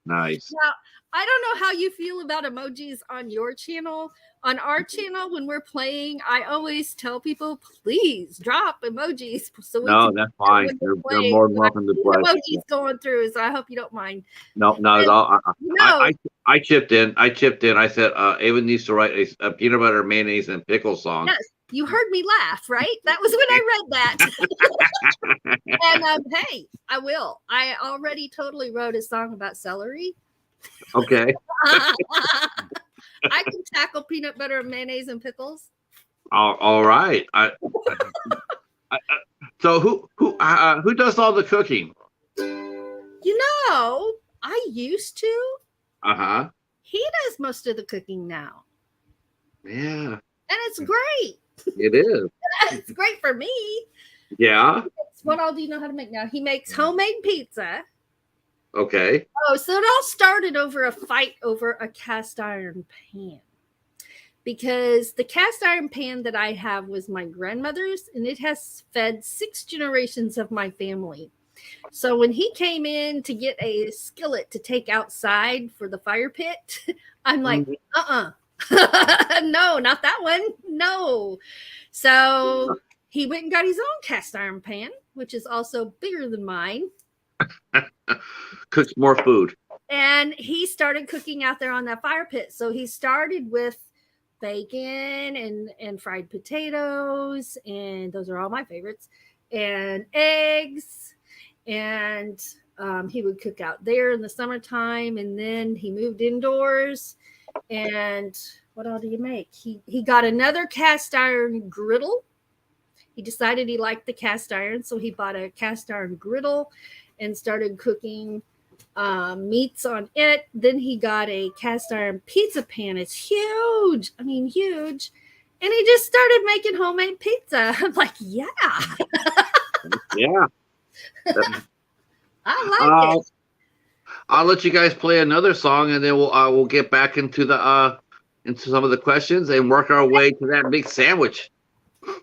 Nice. Now, I don't know how you feel about emojis on your channel. On our channel, when we're playing, I always tell people, please drop emojis. So we No, that's fine. You're more than welcome to play. Emojis going through, so I hope you don't mind. No, not at all. I chipped in. I said, Ava needs to write a peanut butter, mayonnaise, and pickle song. Yes, you heard me laugh, right? That was when I read that. And hey, I will. I already totally wrote a song about celery. Okay. I can tackle peanut butter, mayonnaise, and pickles. All right. So who does all the cooking? You know, I used to. Uh-huh. He does most of the cooking now. Yeah. And it's great. It is. It's great for me. Yeah. What all do you know how to make now? He makes homemade pizza. Okay. Oh, so it all started over a fight over a cast iron pan. Because the cast iron pan that I have was my grandmother's, and it has fed 6 generations of my family. So when he came in to get a skillet to take outside for the fire pit, I'm like, no, not that one. No. So he went and got his own cast iron pan, which is also bigger than mine. Cooks more food. And he started cooking out there on that fire pit. So he started with bacon and fried potatoes, and those are all my favorites, and eggs. And he would cook out there in the summertime, and then he moved indoors. And what all do you make? He got another cast iron griddle. He decided he liked the cast iron, so he bought a cast iron griddle and started cooking meats on it. Then he got a cast iron pizza pan. It's huge. I mean, huge. And he just started making homemade pizza. I'm like, yeah. Yeah. I like it. I'll let you guys play another song, and then we'll get back into the into some of the questions and work our way to that big sandwich.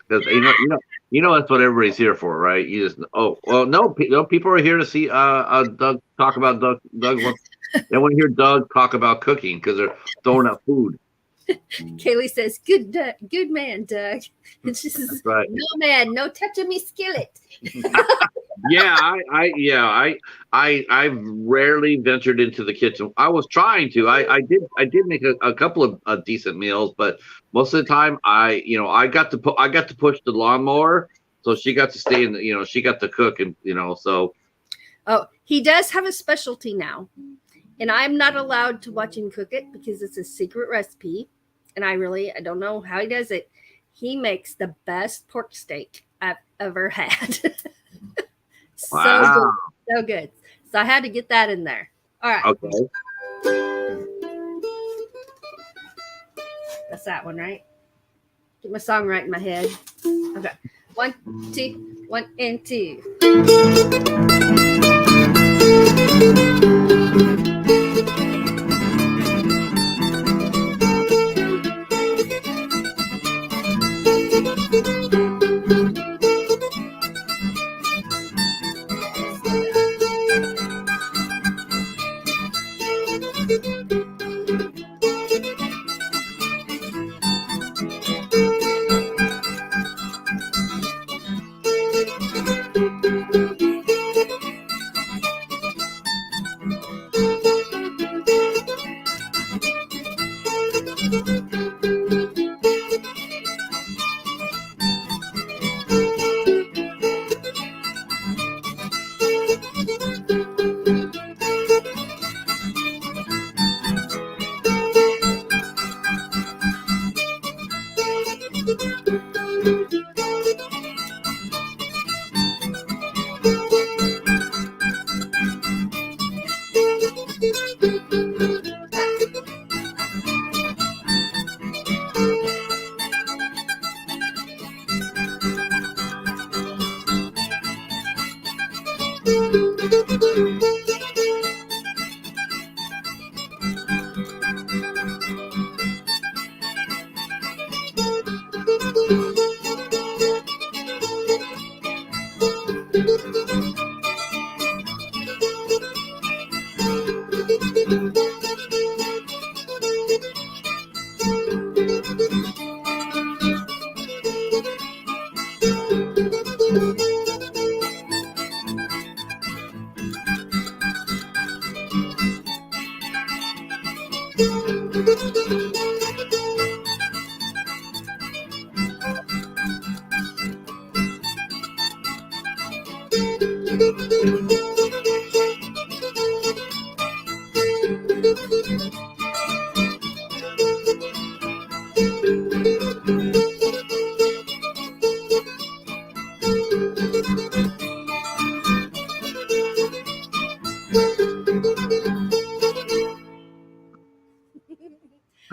Because you know that's what everybody's here for, right? You just no, people are here to see Doug talk about Doug. They want to hear Doug talk about cooking because they're throwing out food. Kaylee says, "Good man, Doug." It's just right. No man, no touching me skillet. Yeah, I've rarely ventured into the kitchen. I was trying to. I did make a couple of decent meals, but most of the time I got to push the lawnmower So she got to stay in. She got to cook, and so. Oh, he does have a specialty now, and I'm not allowed to watch him cook it because it's a secret recipe, and I don't know how he does it. He makes the best pork steak I've ever had. Wow. So good. So I had to get that in there. All right. Okay. That's that one, right? Get my song right in my head. Okay. 1, 2, 1 and 2.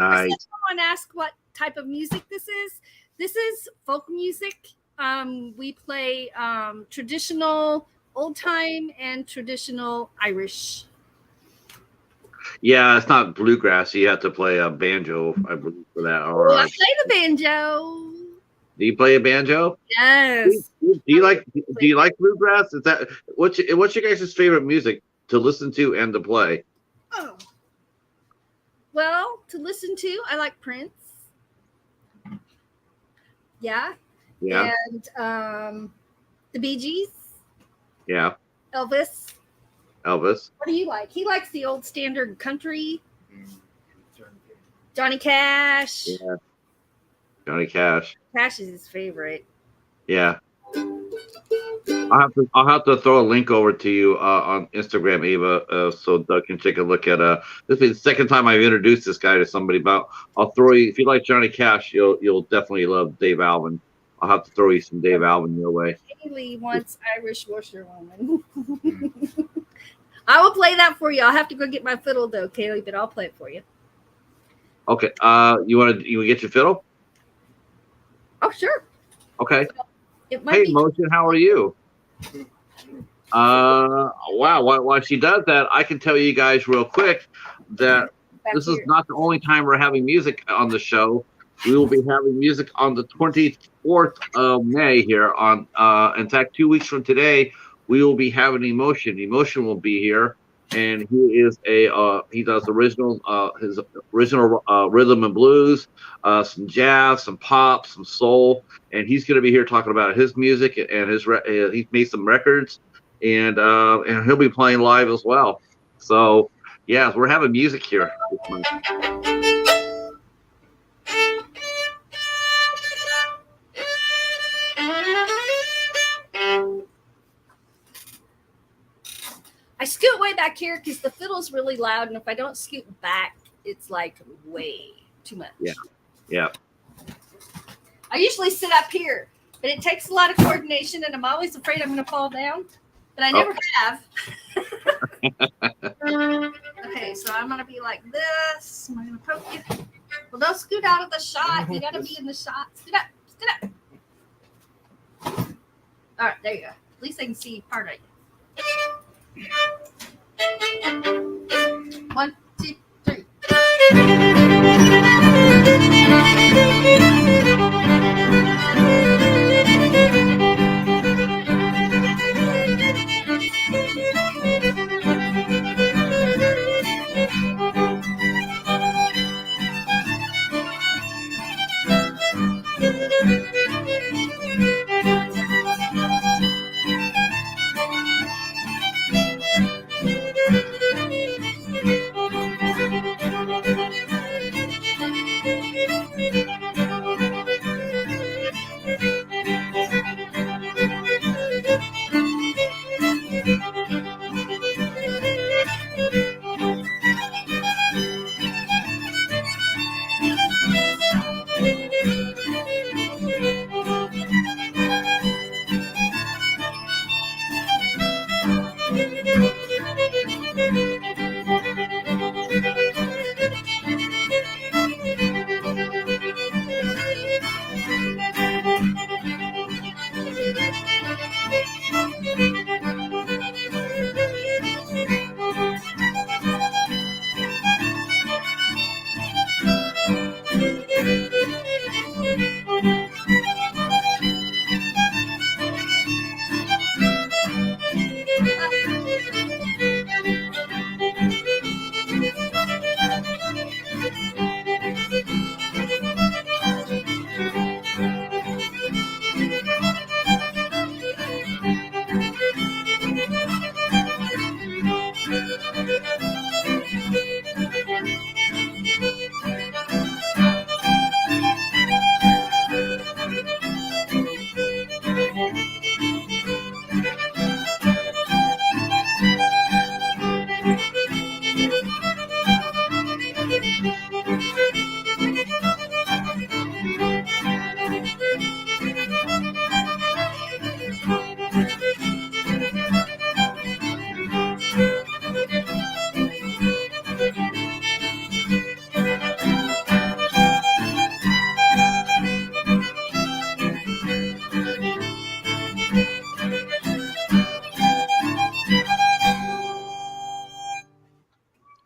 I Nice. said someone asked what type of music this is. This is folk music. We play traditional old time and traditional Irish. Yeah, it's not bluegrass. You have to play a banjo, I believe, for that. Or I play the banjo. do you play a banjo? Yes. Do you like bluegrass? Is that what's your guys' favorite music to listen to and to play? Oh. Well, to listen to, I like Prince. Yeah. Yeah. And the Bee Gees. Yeah. Elvis. Elvis. What do you like? He likes the old standard country. Johnny Cash. Yeah. Johnny Cash. Cash is his favorite. Yeah. I'll have to throw a link over to you on Instagram, Ava, so Doug can take a look at. This will be the second time I've introduced this guy to somebody. But I'll throw you, if you like Johnny Cash, you'll definitely love Dave Alvin. I'll have to throw you some Dave Alvin your way. Haley wants Irish washerwoman. I will play that for you. I'll have to go get my fiddle though, Kaylee, but I'll play it for you. Okay. You get your fiddle? Oh, sure. Okay. It might Hey, be. Motion, how are you? Wow. While she does that, I can tell you guys real quick that this is not the only time we're having music on the show. We will be having music on the 24th of May here on, in fact, 2 weeks from today, we will be having Emotion. Emotion will be here, and he does his original rhythm and blues, some jazz, some pop, some soul, and he's going to be here talking about his music and he's made some records, and he'll be playing live as well. So yeah, we're having music here this month. back here because the fiddle's really loud, and if I don't scoot back, it's like way too much. Yeah. I usually sit up here, but it takes a lot of coordination, and I'm always afraid I'm going to fall down. But I never have. Okay, so I'm going to be like this. I'm going to poke you. Well, don't scoot out of the shot. You got to be in the shot. Scoot up. All right, there you go. At least I can see part of you. 1, 2, 3.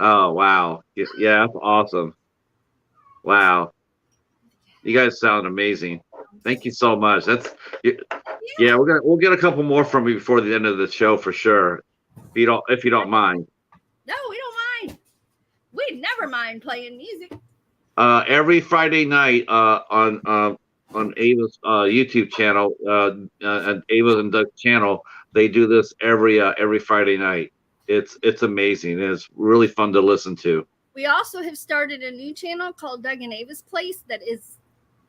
Oh, wow. Yeah, that's awesome. Wow. You guys sound amazing. Thank you so much. Yeah, we'll get a couple more from you before the end of the show for sure. If you don't mind. No, we don't mind. We never mind playing music. Every Friday night on Ava's YouTube channel, and Ava and Doug channel, they do this every Friday night. It's amazing. It's really fun to listen to. We also have started a new channel called Doug and Ava's Place that is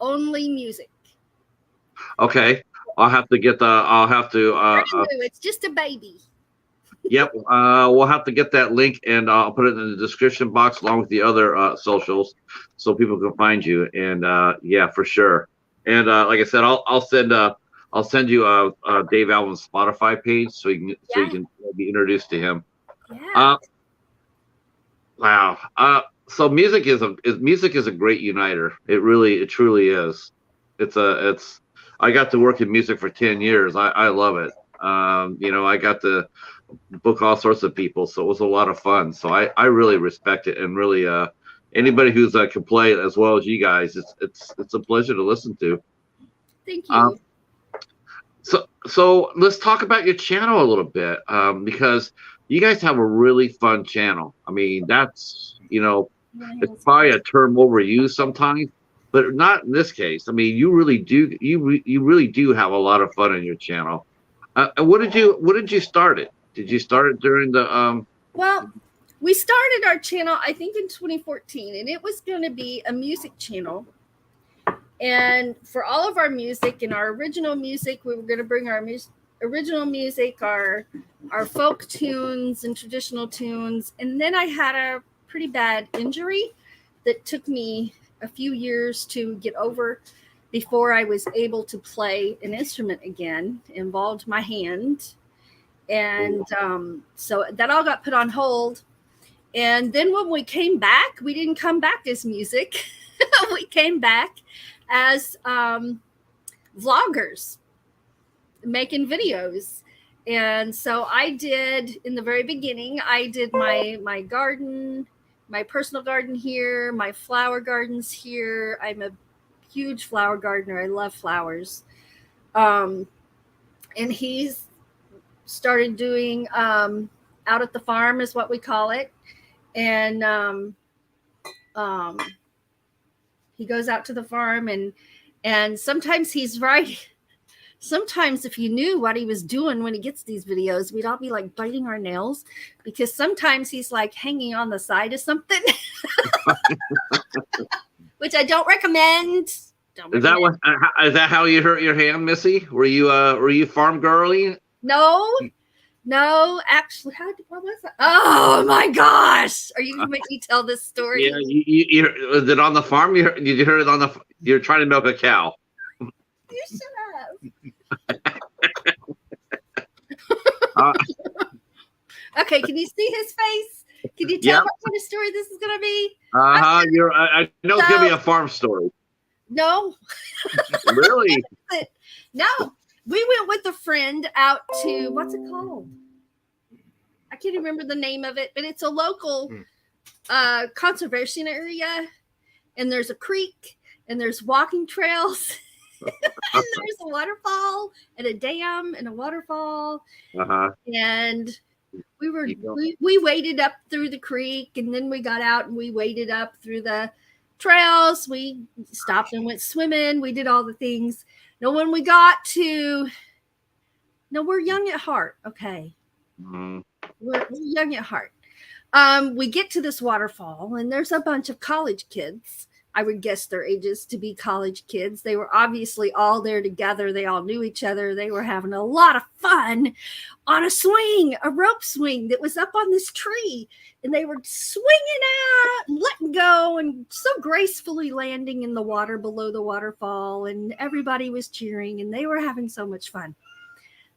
only music. Okay, I'll have to get the. I'll have to. It's just a baby. Yep. We'll have to get that link, and I'll put it in the description box along with the other socials, so people can find you. And yeah, for sure. And like I said, I'll send you Dave Alvin's Spotify page so you can be introduced to him. Yeah. Wow. So music is a great uniter. It truly is. I got to work in music for 10 years. I love it. I got to book all sorts of people, so it was a lot of fun. So I really respect it, and really anybody who's can play it as well as you guys, it's a pleasure to listen to. Thank you. So let's talk about your channel a little bit, because you guys have a really fun channel. I mean, that's it's probably a term overused sometimes, but not in this case. I mean, you really do have a lot of fun in your channel. And what did you start it? Did you start it during the Well, we started our channel, I think, in 2014, and it was going to be a music channel. And for all of our music and our original music, we were going to bring our original music, our folk tunes and traditional tunes. And then I had a pretty bad injury that took me a few years to get over before I was able to play an instrument again. It involved my hand. And so that all got put on hold. And then when we came back, we didn't come back as music. We came back as vloggers making videos. And so I did, in the very beginning, I did my garden, my personal garden here, my flower gardens here. I'm a huge flower gardener. I love flowers. And he's started doing out at the farm is what we call it. And he goes out to the farm, and sometimes he's right. Sometimes if you knew what he was doing when he gets these videos, we'd all be like biting our nails, because sometimes he's like hanging on the side of something, which I don't recommend. Is that how you hurt your hand, Missy? Were you farm girly? No, actually, what was that? Oh my gosh! Are you going to make me tell this story? Yeah, you was it on the farm? Did you hear it on the? You're trying to milk a cow. You should have. Okay, can you see his face? Can you tell what kind of story this is going to be? I know it's going to be a farm story. No. Really? No. We went with a friend out to, what's it called? I can't remember the name of it, but it's a local conservation area. And there's a creek, and there's walking trails, and there's a waterfall, and a dam, and a waterfall. And we waded up through the creek, and then we got out and we waded up through the trails. We stopped and went swimming. We did all the things. Now, when we got to, we're young at heart. Okay. Mm-hmm. We're young at heart. We get to this waterfall, and there's a bunch of college kids. I would guess their ages to be college kids. They were obviously all there together. They all knew each other. They were having a lot of fun on a swing, a rope swing that was up on this tree. And they were swinging out and letting go and so gracefully landing in the water below the waterfall. And everybody was cheering, and they were having so much fun.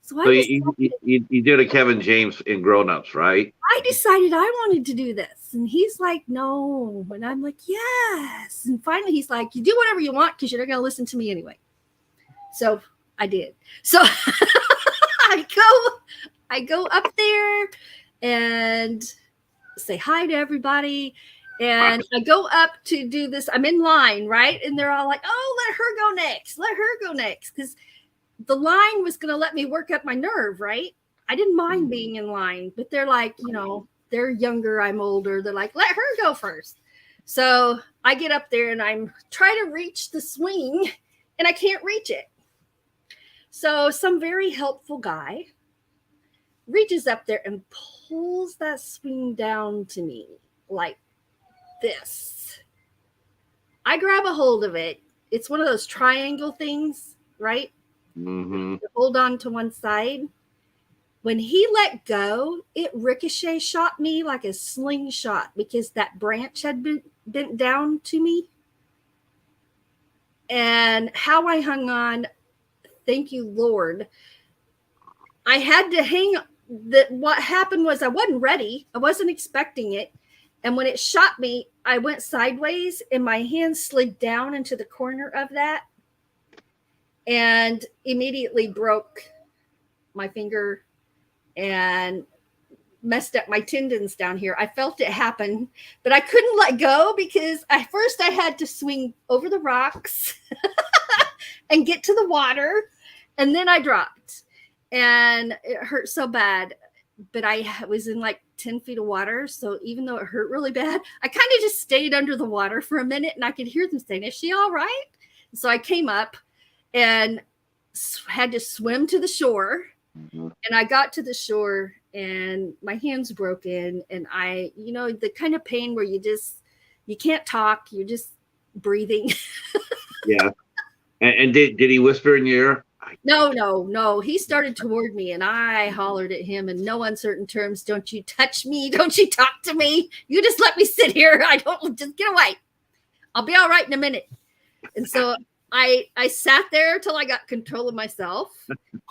So you did a Kevin James in Grown Ups, right? I decided I wanted to do this. And he's like, no. And I'm like, yes. And finally he's like, you do whatever you want, because you're not going to listen to me anyway. So I did. So I go up there and say hi to everybody. And I go up to do this. I'm in line, right? And they're all like, oh, let her go next. Let her go next. Because the line was going to let me work up my nerve, right? I didn't mind being in line, but they're like, they're younger, I'm older. They're like, let her go first. So I get up there and I'm trying to reach the swing, and I can't reach it. So some very helpful guy reaches up there and pulls that swing down to me like this. I grab a hold of it. It's one of those triangle things, right? Mm-hmm. Hold on to one side. When he let go, it ricochet shot me like a slingshot, because that branch had been bent down to me. And how I hung on, thank you, Lord. I had to hang. What happened was I wasn't ready. I wasn't expecting it. And when it shot me, I went sideways, and my hand slid down into the corner of that, and immediately broke my finger and messed up my tendons down here. I felt it happen, but I couldn't let go, because at first I had to swing over the rocks and get to the water, and then I dropped, and it hurt so bad. But I was in like 10 feet of water, so even though it hurt really bad, I kind of just stayed under the water for a minute, and I could hear them saying, is she all right? So I came up and had to swim to the shore. Mm-hmm. And I got to the shore, and my hand's broken, and I, the kind of pain where you can't talk, you're just breathing. Yeah. And did he whisper in your ear, No. He started toward me and I hollered at him in no uncertain terms. Don't you touch me. Don't you talk to me. You just let me sit here. Just get away. I'll be all right in a minute. And so I sat there till I got control of myself.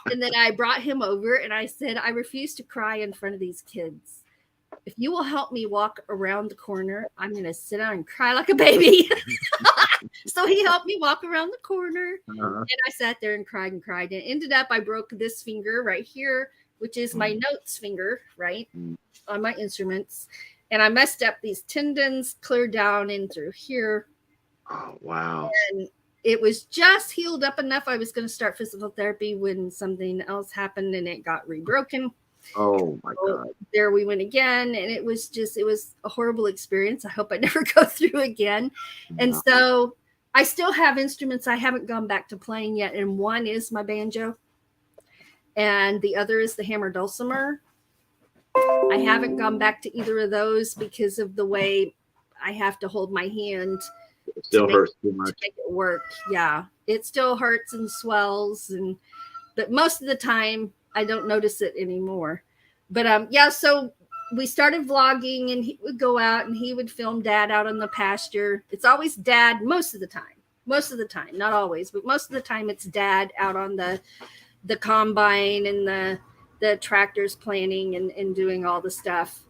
And then I brought him over and I said, I refuse to cry in front of these kids. If you will help me walk around the corner, I'm going to sit down and cry like a baby. So he helped me walk around the corner. And I sat there and cried. And ended up, I broke this finger right here, which is my notes finger, right, on my instruments. And I messed up these tendons, clear down in through here. Oh, wow. And it was just healed up enough. I was going to start physical therapy when something else happened and it got rebroken. Oh my God. There we went again. And it was a horrible experience. I hope I never go through again. And so I still have instruments I haven't gone back to playing yet. And one is my banjo. And the other is the hammer dulcimer. I haven't gone back to either of those because of the way I have to hold my hand. It still hurts too much. To make it work. Yeah. It still hurts and swells. But most of the time, I don't notice it anymore. But so we started vlogging and he would go out and he would film Dad out on the pasture. It's always Dad most of the time. Not always, but most of the time it's Dad out on the combine and the tractors planting and doing all the stuff.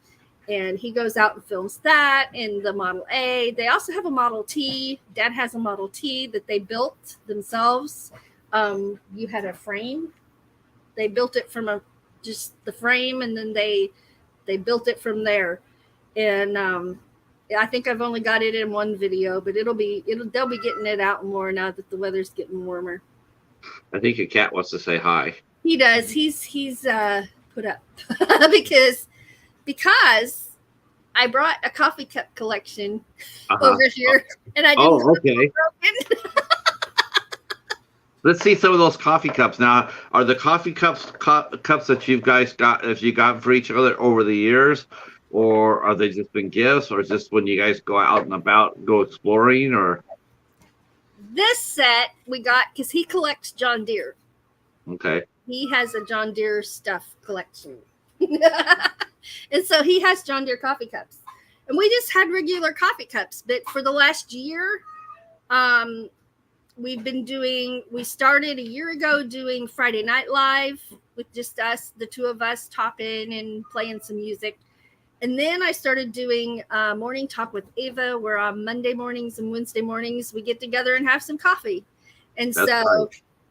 And he goes out and films that and the Model A. They also have a Model T. Dad has a Model T that they built themselves. You had a frame. They built it from just the frame, and then they built it from there. And I think I've only got it in one video, but they'll be getting it out more now that the weather's getting warmer. I think your cat wants to say hi. He does. He's put up because I brought a coffee cup collection over here, and I didn't. Oh, okay. Let's see some of those coffee cups. Now, are the coffee cups that you guys got for each other over the years, or are they just been gifts, or is this when you guys go out and about, go exploring, or? This set we got because he collects John Deere. Okay. He has a John Deere stuff collection. And so he has John Deere coffee cups. And we just had regular coffee cups. But for the last year, we started a year ago doing Friday Night Live with just us, the two of us talking and playing some music. And then I started doing Morning Talk with Ava, where on Monday mornings and Wednesday mornings, we get together and have some coffee. And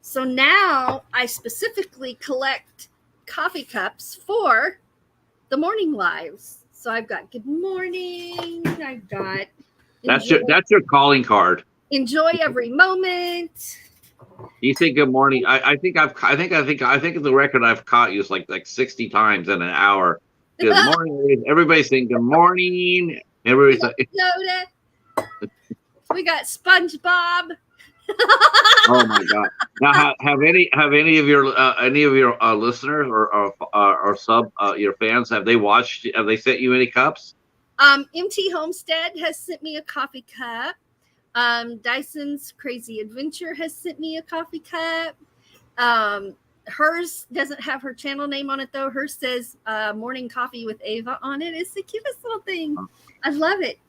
so now I specifically collect coffee cups for the morning lives. So I've got good morning. I've got that's your calling card. Enjoy every moment. You say good morning. I think the record I've caught you is like 60 times in an hour. Good morning. Everybody's saying good morning. Everybody's like, we got SpongeBob. Oh my God! Now, have any of your listeners or sub your fans, have they sent you any cups? MT Homestead has sent me a coffee cup. Dyson's Crazy Adventure has sent me a coffee cup. Hers doesn't have her channel name on it though. Hers says Morning Coffee with Ava on it. It's the cutest little thing. I love it.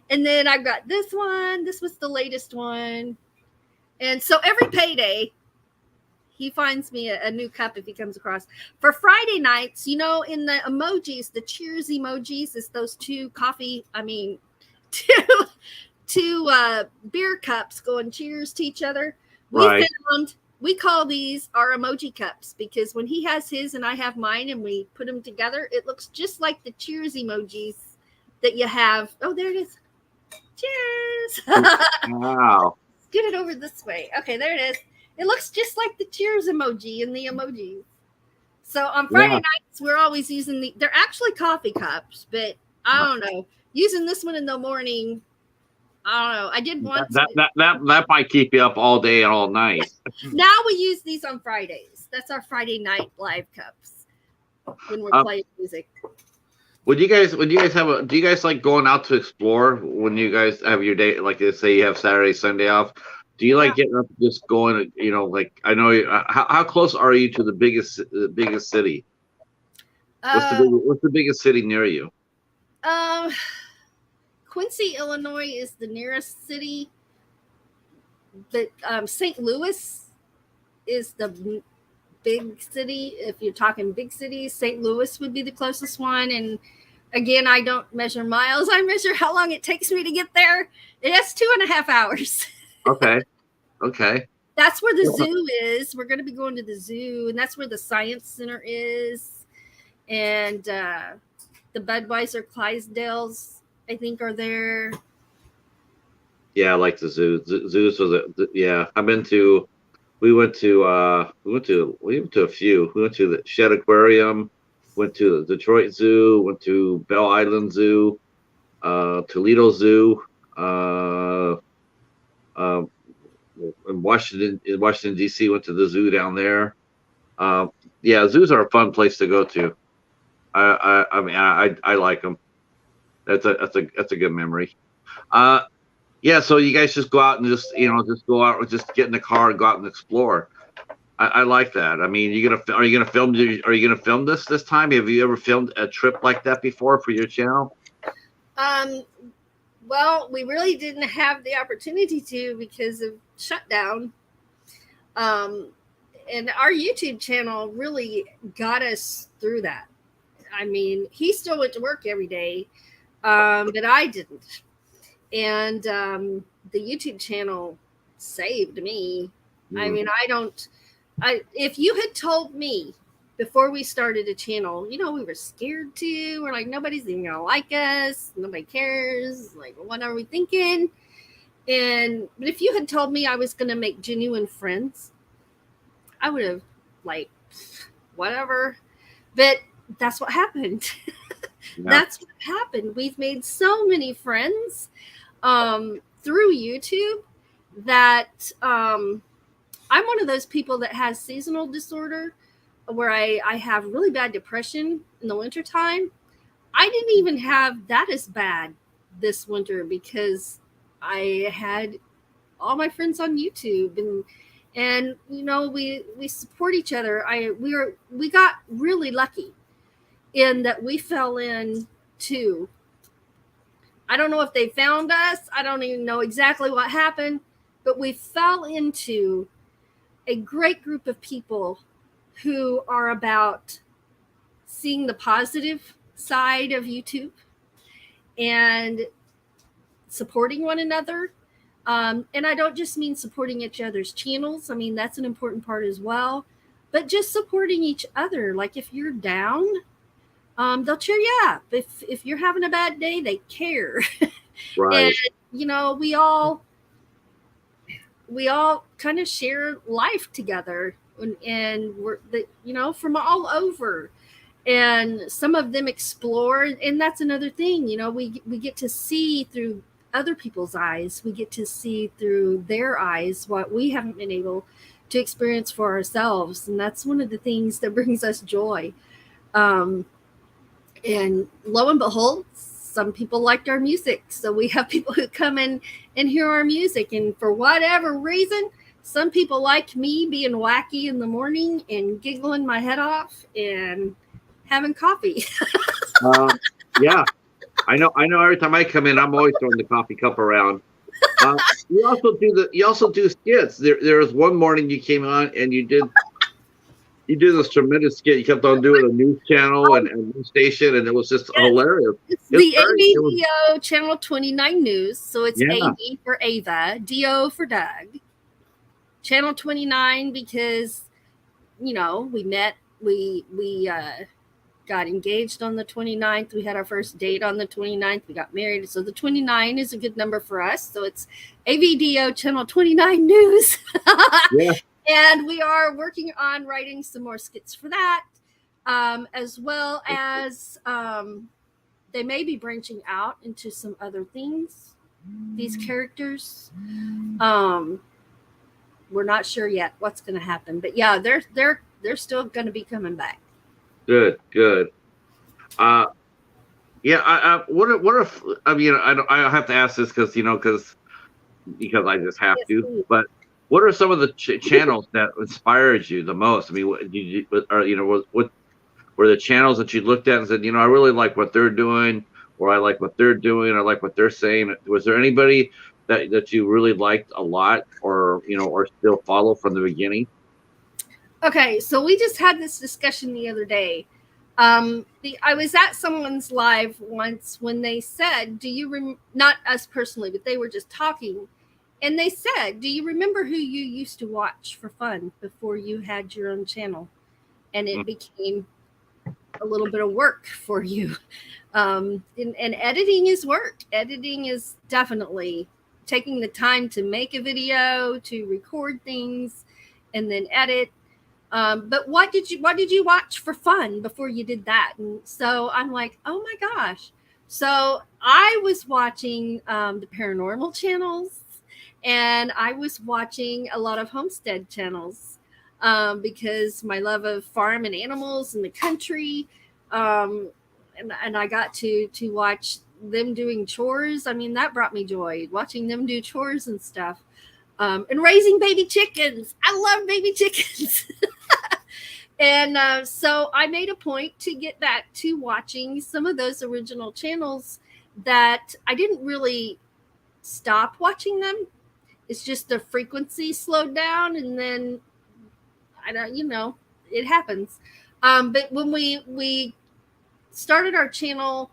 And then I've got this one. This was the latest one. And so every payday, he finds me a new cup if he comes across. For Friday nights, in the emojis, the cheers emojis, is those two beer cups going cheers to each other. We call these our emoji cups because when he has his and I have mine and we put them together, it looks just like the cheers emojis that you have. Oh, there it is. Cheers. Wow. Get it over this way. Okay, there it is. It looks just like the cheers emoji in the emojis. So on Friday nights, we're always using they're actually coffee cups, but I don't know. Using this one in the morning, I don't know. I did once. That might keep you up all day and all night. Now we use these on Fridays. That's our Friday night live cups when we're playing music. Do you guys like going out to explore when you guys have your day? Like, say you have Saturday, Sunday off. Do you like getting up and just going? You know, like I know. How close are you to the biggest city? Uh, What's the biggest city near you? um, Quincy, Illinois is the nearest city, but St. Louis is the big city. If you're talking big cities, St. Louis would be the closest one. And again, I don't measure miles. I measure how long it takes me to get there. It's 2.5 hours. Okay. Okay. That's where the zoo is. We're going to be going to the zoo, and that's where the science center is. And the Budweiser Clydesdales, I think, are there. Yeah, I like the zoo. Zoos was yeah. I've been to. We went to a few. We went to the Shed Aquarium, went to the Detroit Zoo, went to Bell Island Zoo, Toledo Zoo, uh, in Washington D.C. Went to the zoo down there. Uh, yeah, zoos are a fun place to go to. I mean I like them. That's a good memory. Uh, yeah, so you guys just go out and just go out, or just get in the car and go out and explore. I like that. I mean, are you gonna film? Are you gonna film this time? Have you ever filmed a trip like that before for your channel? Um, well, we really didn't have the opportunity to because of shutdown. Um, and our YouTube channel really got us through that. I mean, he still went to work every day, but I didn't. And the YouTube channel saved me. I mean, if you had told me before we started a channel, we were scared to, we're like, nobody's even gonna like us, nobody cares, like, what are we thinking? But if you had told me I was gonna make genuine friends, I would have, like, whatever. But that's what happened. Yeah. That's what happened. We've made so many friends through YouTube that I'm one of those people that has seasonal disorder, where I have really bad depression in the wintertime. I didn't even have that as bad this winter because I had all my friends on YouTube, and we support each other. We got really lucky in that we fell in to, I don't know if they found us. I don't even know exactly what happened, but we fell into a great group of people who are about seeing the positive side of YouTube and supporting one another. And I don't just mean supporting each other's channels. I mean, that's an important part as well, but just supporting each other. Like, if you're down, they'll cheer you up. If you're having a bad day, they care. Right. And we all kind of share life together, and we're from all over, and some of them explore, and that's another thing. We get to see through other people's eyes. We get to see through their eyes what we haven't been able to experience for ourselves, and that's one of the things that brings us joy. And lo and behold, some people liked our music. So we have people who come in and hear our music. And for whatever reason, some people like me being wacky in the morning and giggling my head off and having coffee. Yeah, I know. Every time I come in, I'm always throwing the coffee cup around. You also do skits. There was one morning you came on and you did this tremendous skit. You kept on doing a news channel and a news station, and it was just hilarious. It's the AVDO Channel 29 News. So it's AV for Ava, DO for Doug. Channel 29 because, we met, we got engaged on the 29th. We had our first date on the 29th. We got married. So the 29 is a good number for us. So it's AVDO Channel 29 News. Yeah. And we are working on writing some more skits for that, as well as they may be branching out into some other things. These characters, we're not sure yet what's going to happen, but yeah, they're still going to be coming back. Good. Yeah. What if I have to ask this because because I just have Yes, to. please. But what are some of the channels that inspired you the most? I mean, what did you, or what were the channels that you looked at and said, I really like what they're doing, or I like what they're doing, I like what they're saying? Was there anybody that you really liked a lot, or or still follow from the beginning? Okay, so we just had this discussion the other day. I was at someone's live once when they said, "Do you not us personally, but they were just talking, and they said, "Do you remember who you used to watch for fun before you had your own channel, and it became a little bit of work for you?" And editing is work. Editing is definitely taking the time to make a video, to record things, and then edit. But what did you watch for fun before you did that? And so I'm like, oh my gosh. So I was watching the paranormal channels, and I was watching a lot of homestead channels because my love of farm and animals and the country. And I got to watch them doing chores. I mean, that brought me joy, watching them do chores and stuff. And raising baby chickens. I love baby chickens. And so I made a point to get back to watching some of those original channels that I didn't really stop watching them. It's just the frequency slowed down, and then I don't, it happens. But when we started our channel,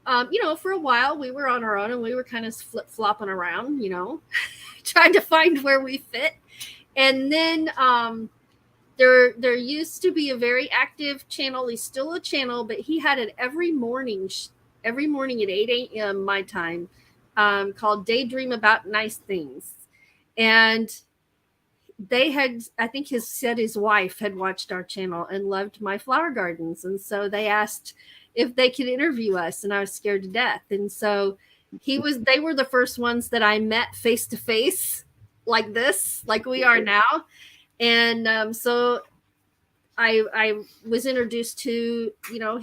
for a while we were on our own and we were kind of flip flopping around, trying to find where we fit. And then there used to be a very active channel. He's still a channel, but he had it every morning at 8 a.m. my time, called Daydream About Nice Things. And they had, I think his wife had watched our channel and loved my flower gardens. And so they asked if they could interview us, and I was scared to death. And so they were the first ones that I met face to face like this, like we are now. And so I was introduced to,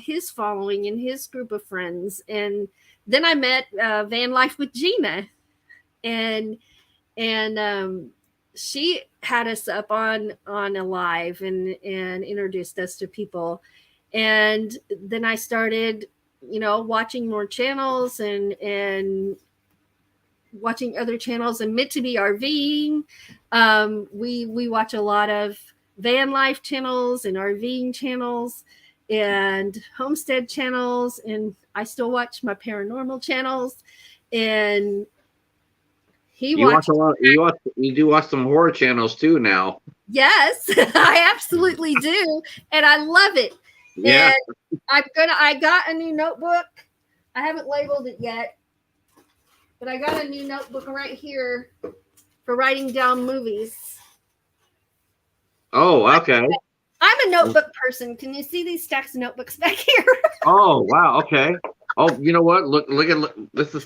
his following and his group of friends. And then I met Van Life with Gina, and she had us up on a live and introduced us to people. And then I started, watching more channels and watching other channels, and meant to be RVing. We watch a lot of van life channels and RVing channels and homestead channels, and I still watch my paranormal channels. And you do watch some horror channels too now. Yes, I absolutely do, and I love it. Yeah. And I got a new notebook. I haven't labeled it yet, but I got a new notebook right here for writing down movies. Oh, okay. I'm a notebook person. Can you see these stacks of notebooks back here? Oh, wow. Okay. Oh, you know what? Look this is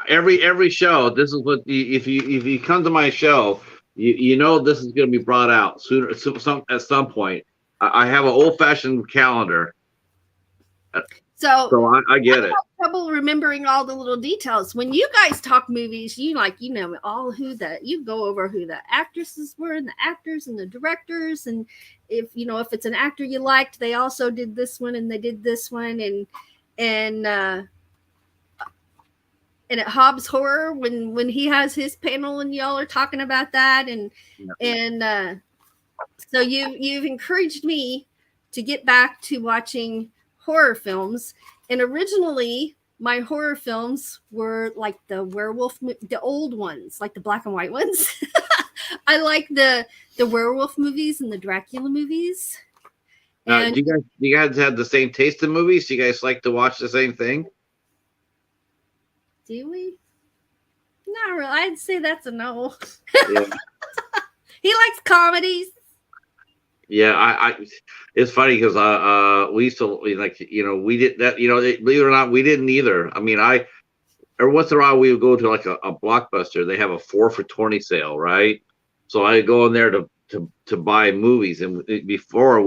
every show. This is what if you come to my show, you know this is going to be brought out sooner at some point. I have an old-fashioned calendar. So I get it. Trouble remembering all the little details. When you guys talk movies, you all you go over who the actresses were and the actors and the directors, and if it's an actor you liked, they also did this one and they did this one, and at Hobbs Horror when he has his panel and y'all are talking about that, and so you've encouraged me to get back to watching horror films. And originally my horror films were like the werewolf, the old ones, like the black and white ones. I like the werewolf movies and the Dracula movies. Do you guys have the same taste in movies? Do you guys like to watch the same thing? Do we? Not really. I'd say that's a no. Yeah. He likes comedies. Yeah, I it's funny because we used to we did that, believe it or not, we didn't either. I mean, every once in a while we would go to like a Blockbuster. They have a 4 for $20 sale, right? So I go in there to buy movies, and before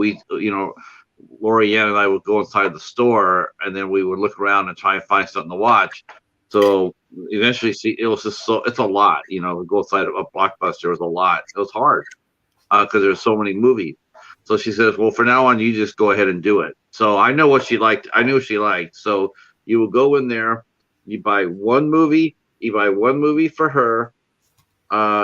Lori Ann and I would go inside the store, and then we would look around and try and find something to watch. So eventually, it was just it's a lot. To go inside a Blockbuster was a lot. It was hard because there's so many movies. So she says, well, for now on, you just go ahead and do it. So I know what she liked. I knew what she liked. So you will go in there, you buy one movie, for her,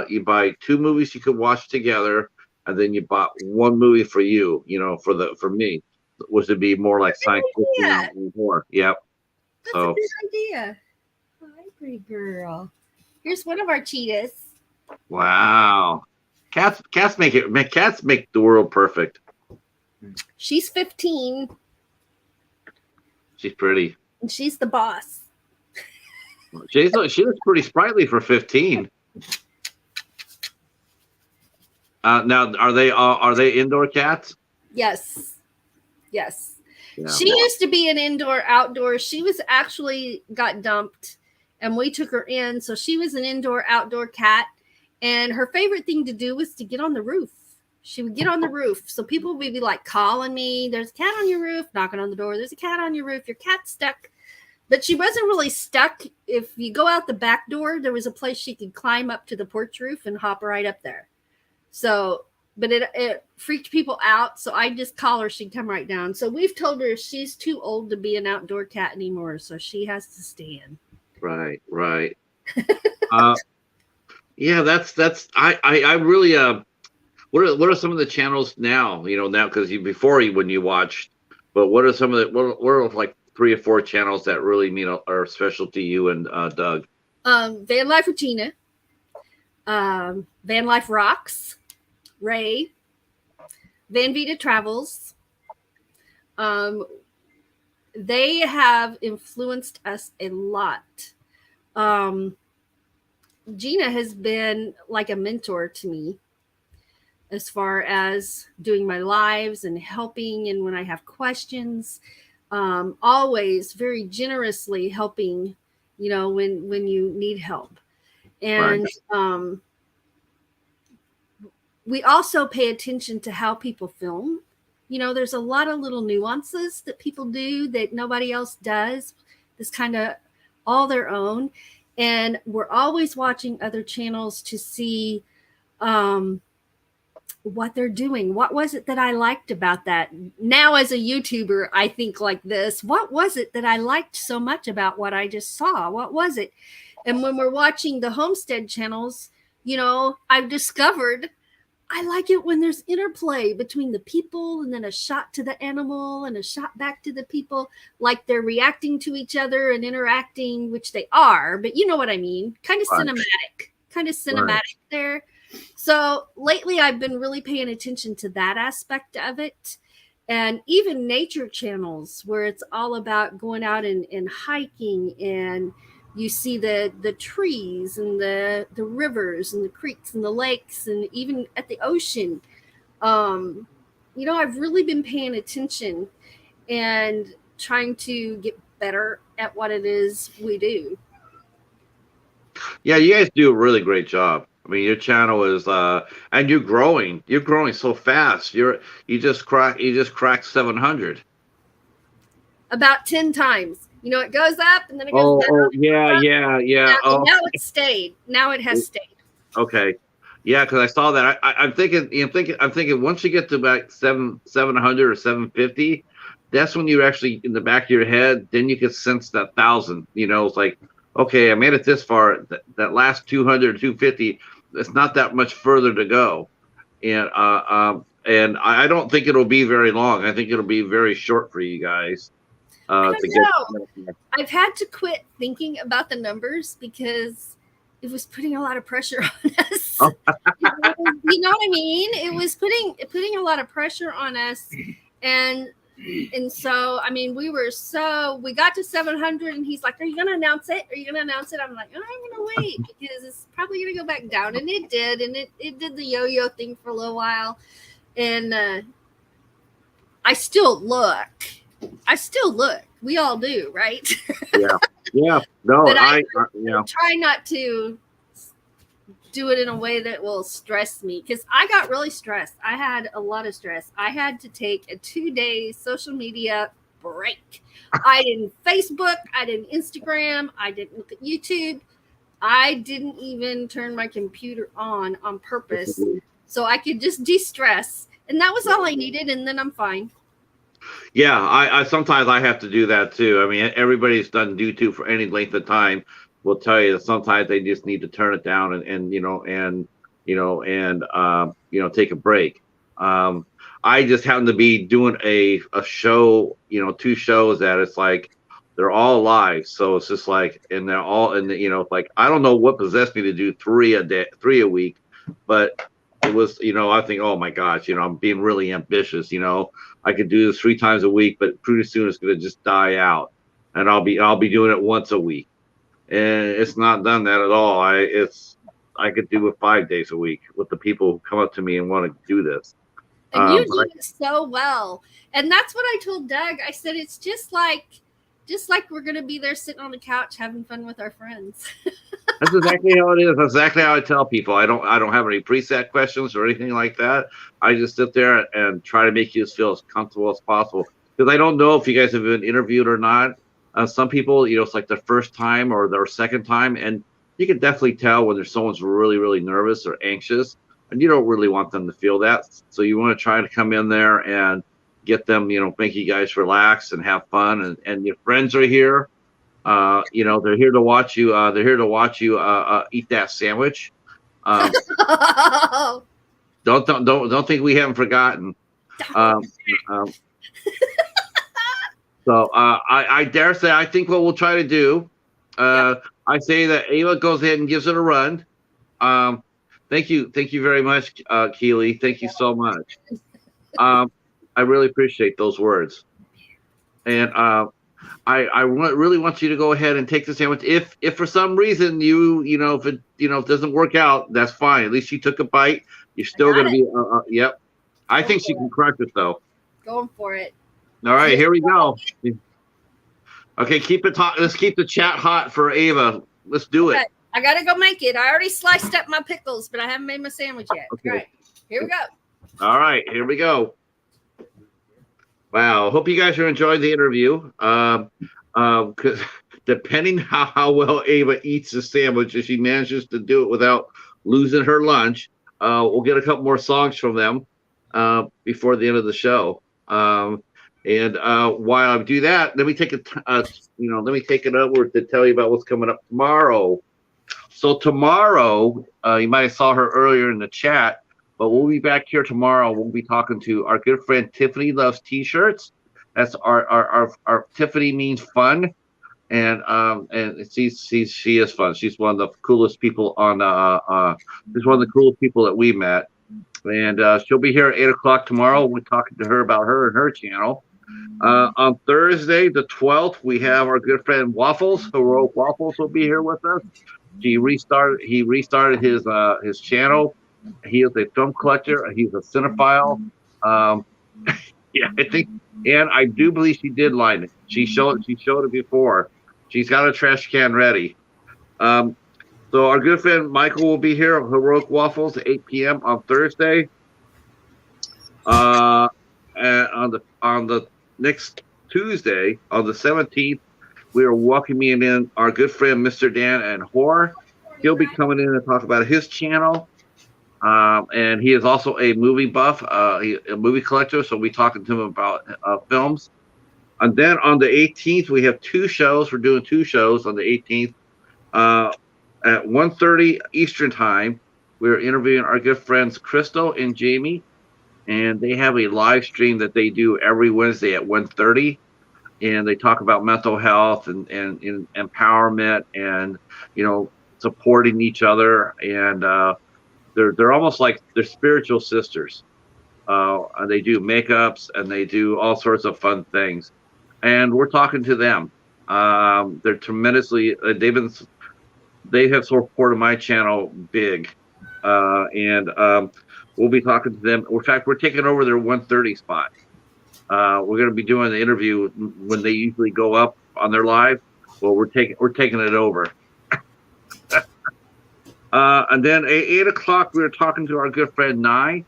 you buy two movies you could watch together, and then you bought one movie for you, for me, which would be more like science fiction and horror. Yep. That's a So good idea. Hi, pretty girl. Here's one of our cheetahs. wow. Cats make the world perfect. She's 15 She's pretty. and she's the boss. She looks pretty sprightly for 15. Now, are they indoor cats? Yes. Yes. Yeah. She used to be an indoor outdoor. She was actually got dumped and we took her in. So she was an indoor outdoor cat. And her favorite thing to do was to get on the roof. She would get on the roof. So people would be like calling me, there's a cat on your roof, knocking on the door. There's a cat on your roof. Your cat's stuck. But she wasn't really stuck. If you go out the back door, there was a place she could climb up to the porch roof and hop right up there. So, but it freaked people out. So I just call her. She'd come right down. So we've told her she's too old to be an outdoor cat anymore. So she has to stay in. Right. Yeah, that's I really what are some of the channels now? Now because when you watched, but what are some of the what are like 3 or 4 channels that really are special to you and Doug? Van Life with Tina, Van Life Rocks, Ray, Van Vita Travels. They have influenced us a lot. Gina has been like a mentor to me as far as doing my lives and helping. And when I have questions, always very generously helping, when you need help. And we also pay attention to how people film. There's a lot of little nuances that people do that nobody else does. It's kind of all their own. And we're always watching other channels to see what they're doing. What was it that I liked about that? Now, as a YouTuber, I think like this. What was it that I liked so much about what I just saw? What was it? And when we're watching the homestead channels, I've discovered I like it when there's interplay between the people and then a shot to the animal and a shot back to the people, like they're reacting to each other and interacting, which they are, but you know what I mean? Kind of cinematic there. So lately I've been really paying attention to that aspect of it. And even nature channels where it's all about going out and hiking, and you see the trees and the rivers and the creeks and the lakes and even at the ocean. I've really been paying attention and trying to get better at what it is we do. Yeah, you guys do a really great job. I mean, your channel is and you're growing so fast. You just cracked 700. About 10 times. It goes up and then it goes down. Yeah. Now it's stayed. Now it has stayed. Okay. Yeah, because I saw that. I'm thinking once you get to about 700 or 750, that's when you actually, in the back of your head, then you can sense that 1,000. It's like, okay, I made it this far. That last 200, 250, it's not that much further to go. And I don't think it'll be very long. I think it'll be very short for you guys. I've had to quit thinking about the numbers because it was putting a lot of pressure on us. You know what I mean? It was putting a lot of pressure on us. And so, I mean, we got to 700 and he's like, are you going to announce it? I'm like, I'm going to wait because it's probably going to go back down. And it did. And it did the yo-yo thing for a little while. And I still look. We all do, right? Yeah. No, but I try not to do it in a way that will stress me, because I got really stressed. I had a lot of stress. I had to take a 2-day social media break. I didn't Facebook, I didn't Instagram, I didn't look at YouTube. I didn't even turn my computer on purpose so I could just de-stress. And that was all I needed, and then I'm fine. Yeah, I sometimes I have to do that too. I mean, everybody's done YouTube for any length of time will tell you that sometimes they just need to turn it down and take a break. I just happen to be doing a show, 2 shows that it's like they're all live, so it's just like, and they're all, and like I don't know what possessed me to do 3 a week, but it was, I think, oh my gosh, I'm being really ambitious, I could do this 3 times a week, but pretty soon it's going to just die out, and I'll be doing it once a week, and it's not done that at all. I could do it 5 days a week with the people who come up to me and want to do this. And you do it so well, and that's what I told Doug. I said it's just like we're going to be there sitting on the couch having fun with our friends. That's exactly how it is. That's exactly how I tell people. I don't have any preset questions or anything like that. I just sit there and try to make you feel as comfortable as possible. Because I don't know if you guys have been interviewed or not. Some people, it's like their first time or their second time, and you can definitely tell when someone's really, really nervous or anxious, and you don't really want them to feel that. So you want to try to come in there and get them, make you guys relax and have fun, and your friends are here. They're here to watch you. They're here to watch you eat that sandwich. Don't think we haven't forgotten. So I dare say, I think what we'll try to do. I say that Ava goes ahead and gives it a run. Thank you very much, Keely. Thank you so much. I really appreciate those words, and I really want you to go ahead and take the sandwich. If for some reason if it doesn't work out, that's fine. At least she took a bite. You're still going to be yep. I think she can crush it though. Going for it. All right, here we go. Okay, keep it hot. Let's keep the chat hot for Ava. Let's do it. I gotta go make it. I already sliced up my pickles, but I haven't made my sandwich yet. Okay. All right, here we go. All right, here we go. Wow, hope you guys are enjoying the interview. Because depending how well Ava eats the sandwich, if she manages to do it without losing her lunch, we'll get a couple more songs from them before the end of the show. And while I do that, let me take it over to tell you about what's coming up tomorrow. So tomorrow, you might have saw her earlier in the chat. But we'll be back here tomorrow. We'll be talking to our good friend Tiffany Loves T-shirts. That's our Tiffany means fun, and she is fun. She's one of the coolest people she's one of the coolest people that we met, and she'll be here at 8:00 tomorrow. We're talking to her about her and her channel. On Thursday, the 12th, we have our good friend Waffles. Heroic Waffles will be here with us. He restarted his channel. He is a film collector. He's a cinephile. Yeah, I think, and I do believe she did line it. She showed it before. She's got a trash can ready. So our good friend Michael will be here at Heroic Waffles at 8 p.m. on Thursday. And on the next Tuesday, on the 17th, we are welcoming in our good friend Mr. Dan and Horror. He'll be coming in and talk about his channel. And he is also a movie buff, a movie collector, so we'll be talking to him about films. And then on the 18th, we have 2 shows. We're doing 2 shows on the 18th. At 1:30 Eastern Time, we're interviewing our good friends Crystal and Jamie, and they have a live stream that they do every Wednesday at 1:30, and they talk about mental health and empowerment and, supporting each other, and they're almost like they're spiritual sisters. And they do makeups and they do all sorts of fun things. And we're talking to them. They're tremendously. They have supported my channel big, and we'll be talking to them. In fact, we're taking over their 1:30 spot. We're going to be doing the interview when they usually go up on their live. Well, we're taking it over. And then at 8:00, we were talking to our good friend Nye.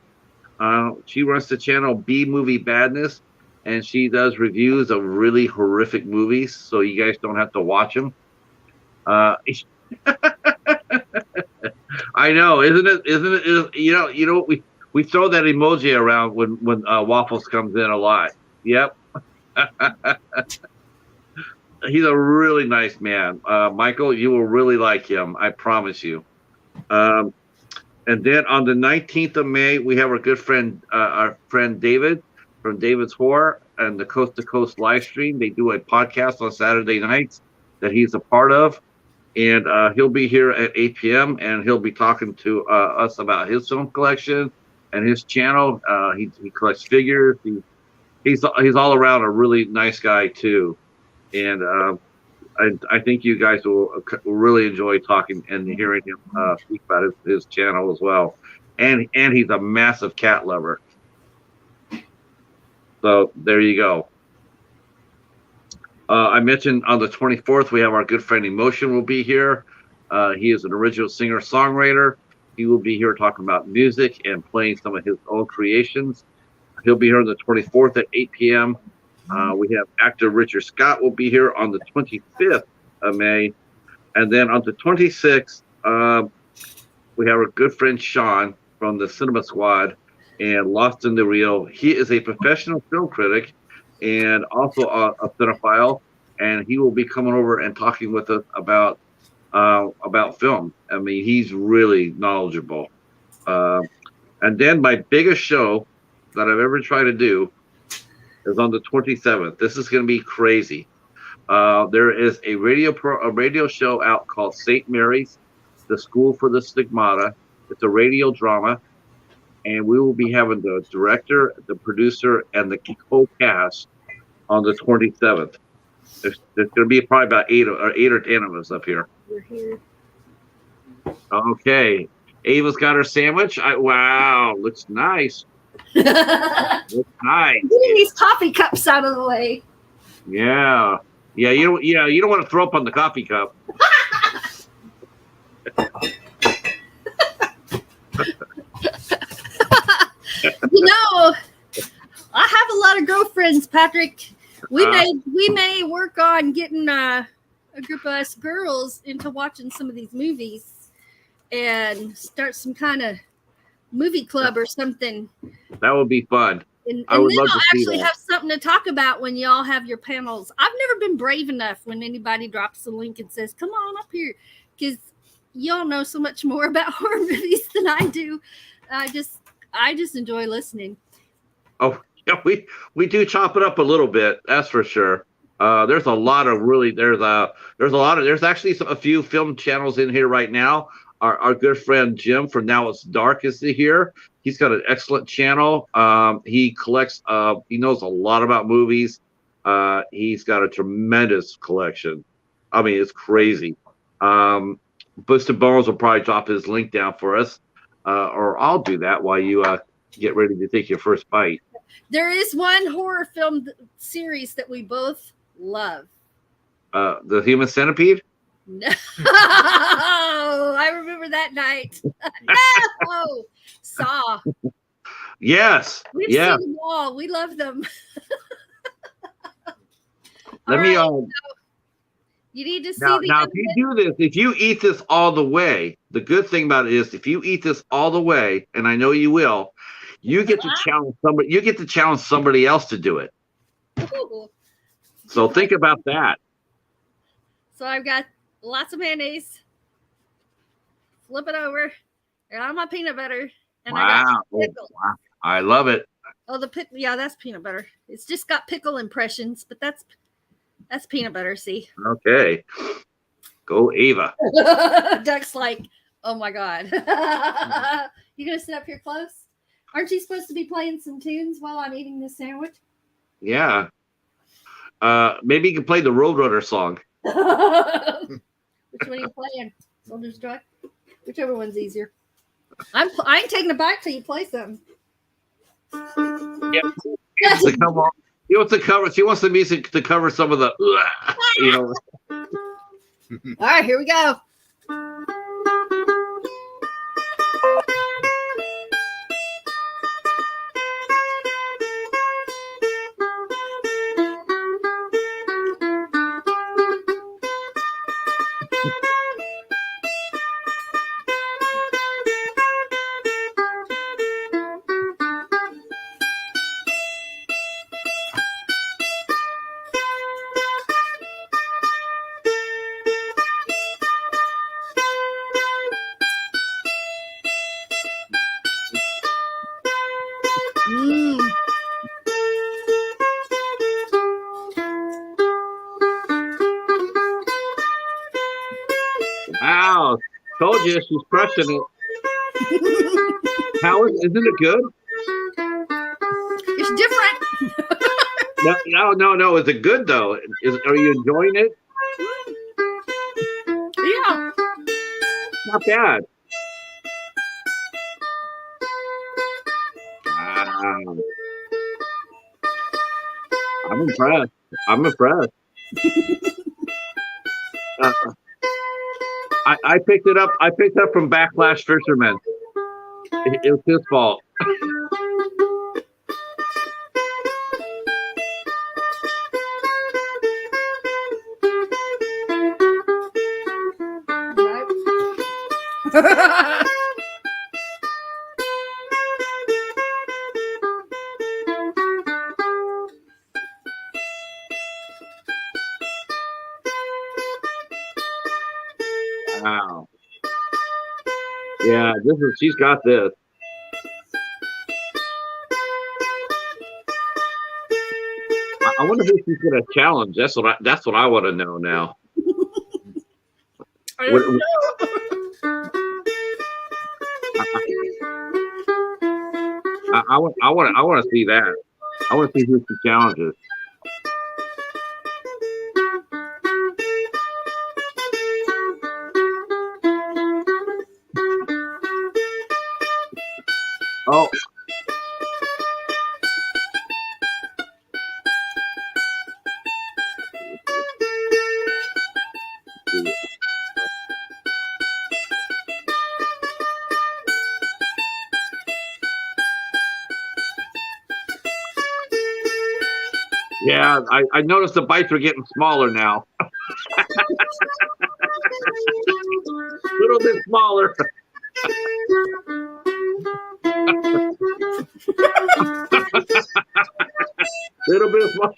She runs the channel B Movie Badness. and she does reviews of really horrific movies, so you guys don't have to watch them. I know, isn't it? You know, we throw that emoji around when Waffles comes in a lot. Yep. He's a really nice man. Michael, you will really like him. I promise you. Um, and then on the 19th of May, we have our friend David from David's Horror and the Coast to Coast live stream. They do a podcast on Saturday nights that he's a part of. And he'll be here at 8 p.m. and he'll be talking to us about his film collection and his channel. He collects figures. He's all around a really nice guy too. And I think you guys will really enjoy talking and hearing him speak about his channel as well. And he's a massive cat lover. So there you go. I mentioned on the 24th, we have our good friend Emotion will be here. He is an original singer-songwriter. He will be here talking about music and playing some of his own creations. He'll be here on the 24th at 8 p.m. We have actor Richard Scott will be here on the 25th of May. And then on the 26th, we have our good friend Sean from the Cinema Squad and Lost in the Reel. He is a professional film critic and also a cinephile, and he will be coming over and talking with us about film. I mean, he's really knowledgeable. And then my biggest show that I've ever tried to do is on the 27th. This is going to be crazy. There is a radio show out called St. Mary's, the School for the Stigmata. It's a radio drama, and we will be having the director, the producer, and the co-cast on the 27th. There's going to be probably about 8 or 10 of us up here. We're here. Okay. Ava's got her sandwich. Wow, looks nice. Looks nice. Getting these coffee cups out of the way. Yeah. You don't want to throw up on the coffee cup. I have a lot of girlfriends, Patrick. We may work on getting a group of us girls into watching some of these movies and start some kind of movie club or something. That would be fun. And I would then love I'll to see actually that. have something to talk about when y'all have your panels. I've never been brave enough when anybody drops a link and says, "Come on up here," because y'all know so much more about horror movies than I do. I just enjoy listening. Oh, yeah, we do chop it up a little bit. That's for sure. There's a lot of there's actually a few film channels in here right now. Our good friend Jim from Now It's Dark is here. He's got an excellent channel. He collects. He knows a lot about movies. He's got a tremendous collection. I mean, it's crazy. Buster Bones will probably drop his link down for us, or I'll do that while you get ready to take your first bite. There is one horror film series that we both love. The Human Centipede? No, I remember that night. No, Saw. Yes. We've Yeah. seen them all. We love them. Let me. You need to see Now, if you do this, if you eat this all the way, the good thing about it is, if you eat this all the way, and I know you will, you get to challenge somebody. You get to challenge somebody else to do it. Ooh. So think about that. So I've got lots of mayonnaise. Flip it over. I got my peanut butter. And I got pickle. Wow. I love it. Oh, the pickle. Yeah, that's peanut butter. It's just got pickle impressions, but that's peanut butter. See. Okay. Go Ava. Doug's like, oh my God. You gonna sit up here close? Aren't you supposed to be playing some tunes while I'm eating this sandwich? Yeah. Maybe you can play the Roadrunner song. Which one are you playing? Soldier's Joy? Whichever one's easier. I ain't taking a bite till you play something. Yep. Come on. He wants to cover. She wants the music to cover some of the, you know. All right, here we go. told you she's crushing it. How isn't it good? It's different. No. Is it good though? Are you enjoying it? Yeah. Not bad. Wow. I'm impressed. I picked it up. I picked up from Backlash Fisherman. It was his fault. Wow. Yeah, she's got this. I wonder who she's gonna challenge. That's what I want to know now. I don't know. I want to see that. I want to see who she challenges. Oh. Yeah, I noticed the bites are getting smaller now. A little bit smaller. Little bit smaller.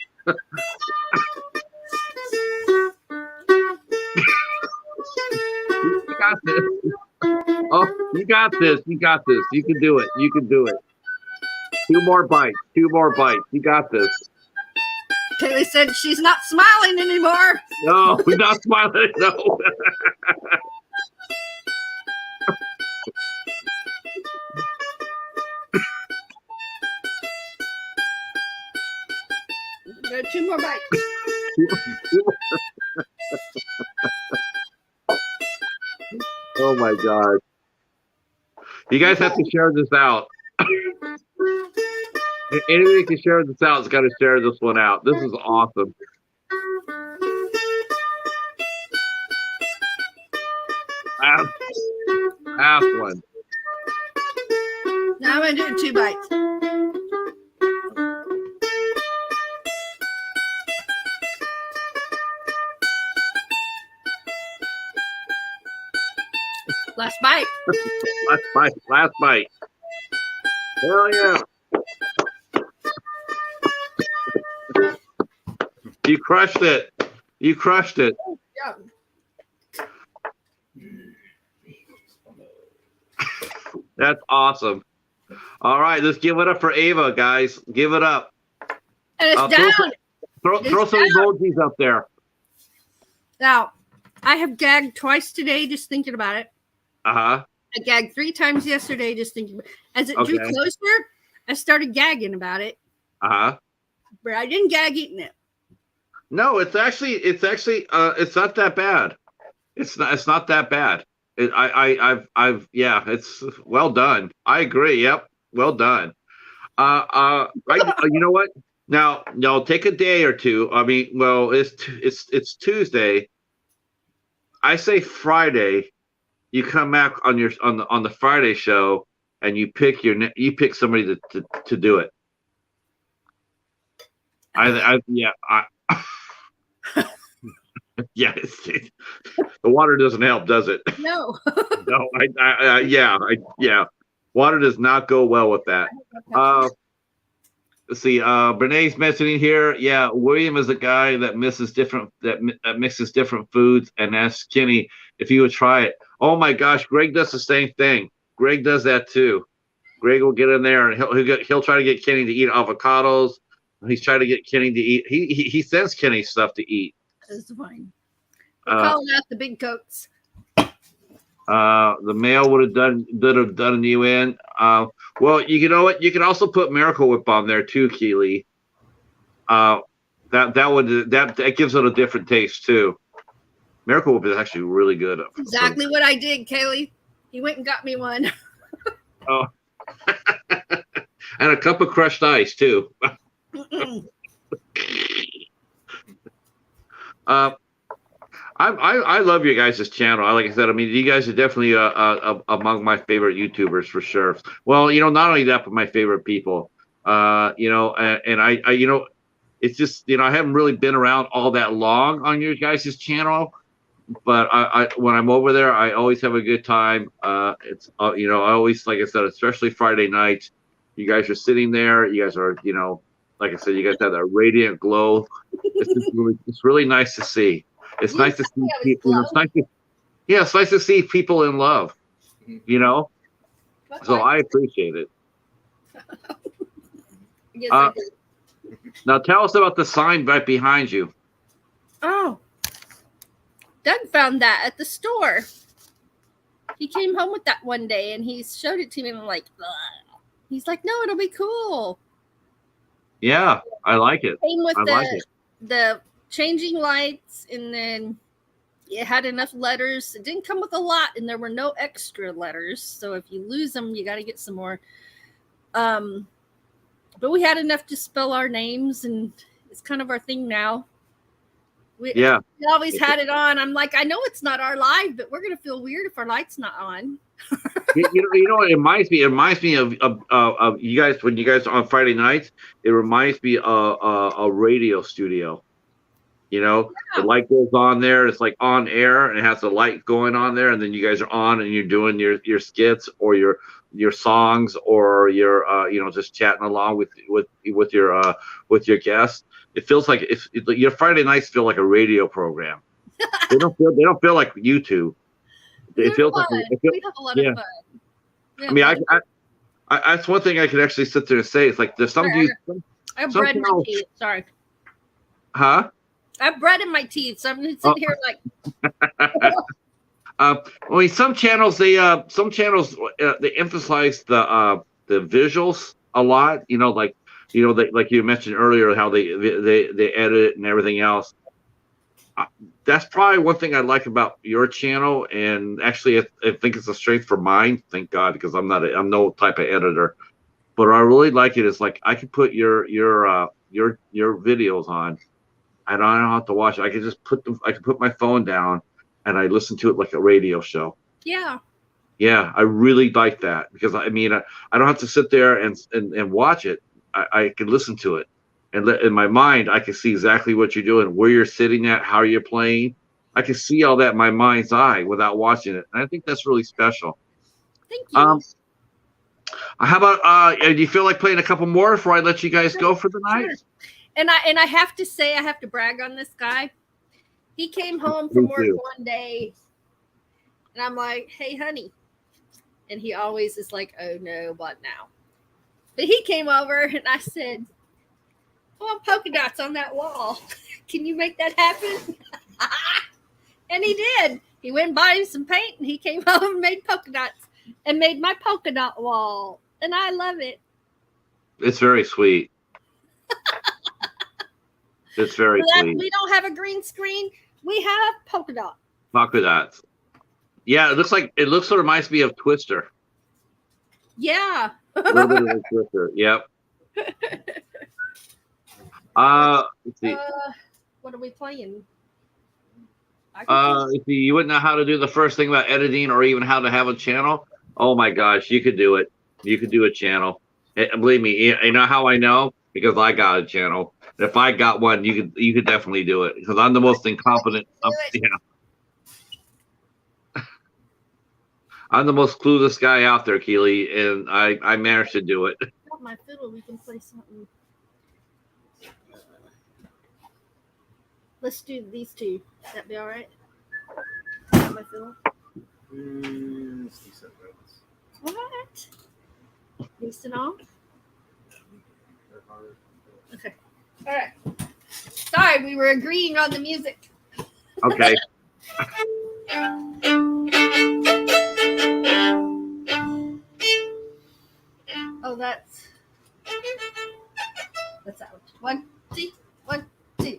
You got this. Oh, you got this. You got this. You can do it. You can do it. Two more bites. You got this. Taylor said she's not smiling anymore. No, we're not smiling. No. Got 2 more bites. Oh my God. You guys have to share this out. If anybody can share this out, has got to share this one out. This is awesome. Half one. Now I'm going to do 2 bites. Last bite. Last bite. Hell yeah. You crushed it. Yeah. That's awesome. All right, let's give it up for Ava, guys. Give it up. And it's down. Throw some emojis up there. Now, I have gagged twice today just thinking about it. Uh-huh. I gagged 3 times yesterday just thinking about it. As it drew closer, I started gagging about it. Uh-huh. But I didn't gag eating it. No, it's not that bad. It's not that bad. It's well done. I agree. Yep. Well done. You know what? Now, take a day or two. I mean, well, it's Tuesday. I say Friday. You come back on the Friday show and you pick somebody to do it. Yeah, the water doesn't help, does it? No. No, water does not go well with that. Let's see. Renee's mentioning here. Yeah, William is a guy that mixes different foods and asks Kenny if he would try it. Oh my gosh, Greg does the same thing. Greg does that too. Greg will get in there and he'll try to get Kenny to eat avocados. He's trying to get Kenny to eat. He sends Kenny stuff to eat. That's fine. We're calling out the big coats. The mail would have done you in. Well, you know what? You can also put Miracle Whip on there too, Keely. That gives it a different taste too. Miracle Whip is actually really good. Exactly what I did, Kaylee. He went and got me one. Oh, and a cup of crushed ice too. I love your guys' channel. Like I said, I mean, you guys are definitely among my favorite YouTubers for sure. Well, not only that, but my favorite people. And I it's just, I haven't really been around all that long on your guys' channel, but I when I'm over there, I always have a good time. It's I always, like I said, especially Friday nights, you guys are sitting there. You guys are, like I said, you guys have that radiant glow. It's really nice to see. It's nice to see people. It's nice to see people in love. So I appreciate it. Yes, now tell us about the sign right behind you. Oh, Doug found that at the store. He came home with that one day and he showed it to me and I'm like, ugh. He's like, no, it'll be cool. Yeah, I like it. Came with the changing lights, and then it had enough letters. It didn't come with a lot, and there were no extra letters. So if you lose them, you got to get some more. But we had enough to spell our names, and it's kind of our thing now. We always had it on. I'm like, I know it's not our live, but we're gonna feel weird if our light's not on. It reminds me of you guys when you guys on Friday nights. It reminds me of a radio studio. The light goes on there. It's like on air, and it has the light going on there, and then you guys are on, and you're doing your skits or your songs, or your just chatting along with your guests. It feels like your Friday nights feel like a radio program. They don't feel like YouTube. It feels like we have a lot of fun. I mean, I that's one thing I could actually sit there and say. It's like there's some. I have bread in my teeth. Sorry. Huh? I have bread in my teeth, so I'm gonna sit here like. Some channels they emphasize the visuals a lot. Like you mentioned earlier, how they edit it and everything else. That's probably one thing I like about your channel, and actually, I think it's a strength for mine. Thank God, because I'm no type of editor. But I really like it. It's like I can put your videos on, and I don't have to watch it. I can just I can put my phone down, and I listen to it like a radio show. Yeah. Yeah, I really like that, because I mean, I don't have to sit there and watch it. I can listen to it, and in my mind, I can see exactly what you're doing, where you're sitting at, how you're playing. I can see all that in my mind's eye without watching it, and I think that's really special. Thank you. How about do you feel like playing a couple more before I let you guys go for the night? Sure. And I have to say, I have to brag on this guy. He came home from work one day, and I'm like, "Hey, honey," and he always is like, "Oh no, what now?" But he came over, and I said, "I want polka dots on that wall. Can you make that happen?" And he did. He went and bought him some paint, and he came home and made polka dots and made my polka dot wall, and I love it. It's very sweet. It's very sweet. We don't have a green screen. We have polka dots. Polka dots. Yeah, it looks sort of reminds me of Twister. Yeah. A little bit like Twister. Yep. Let's see. What are we playing? If you wouldn't know how to do the first thing about editing, or even how to have a channel, oh my gosh, you could do it. You could do a channel. Believe me, you know how I know? Because I got a channel. If I got one, you could definitely do it, because I'm the most incompetent. I'm the most clueless guy out there, Keely, and I managed to do it. Got my fiddle. We can play something. Let's do these two. That be all right? Got my fiddle. What? Decent off? Okay. All right. Sorry, we were agreeing on the music. Okay. Oh, that's out. 1, 2, 1, 2.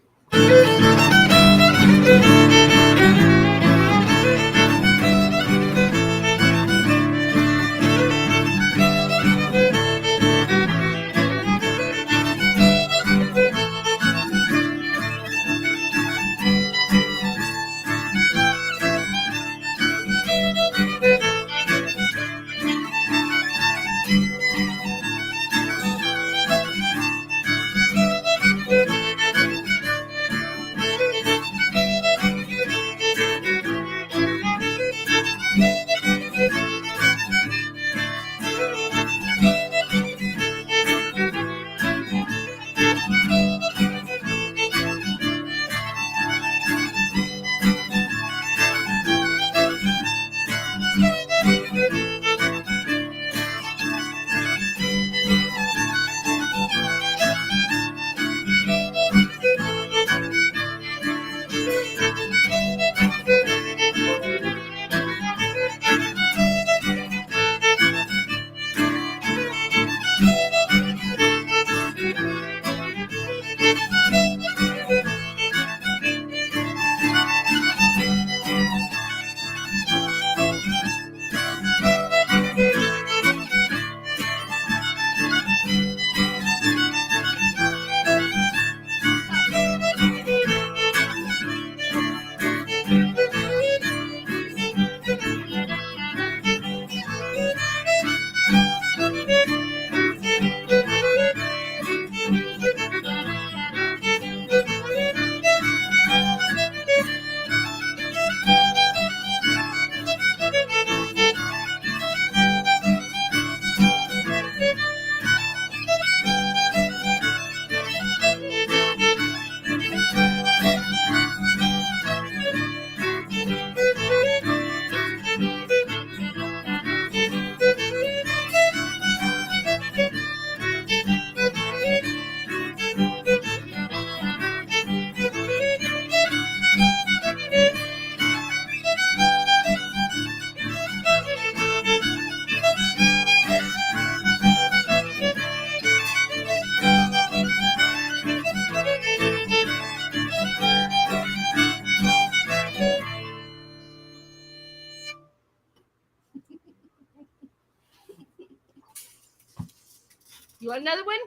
You want another one?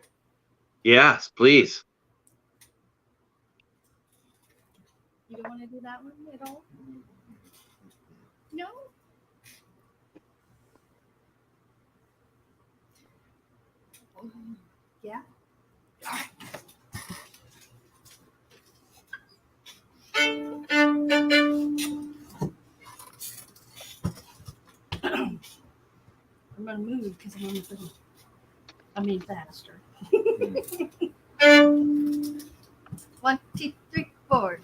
Yes, please. You don't want to do that one at all? No? Yeah. I'm going to move because I'm on the phone. I mean, faster. 1, 2, 3, 4.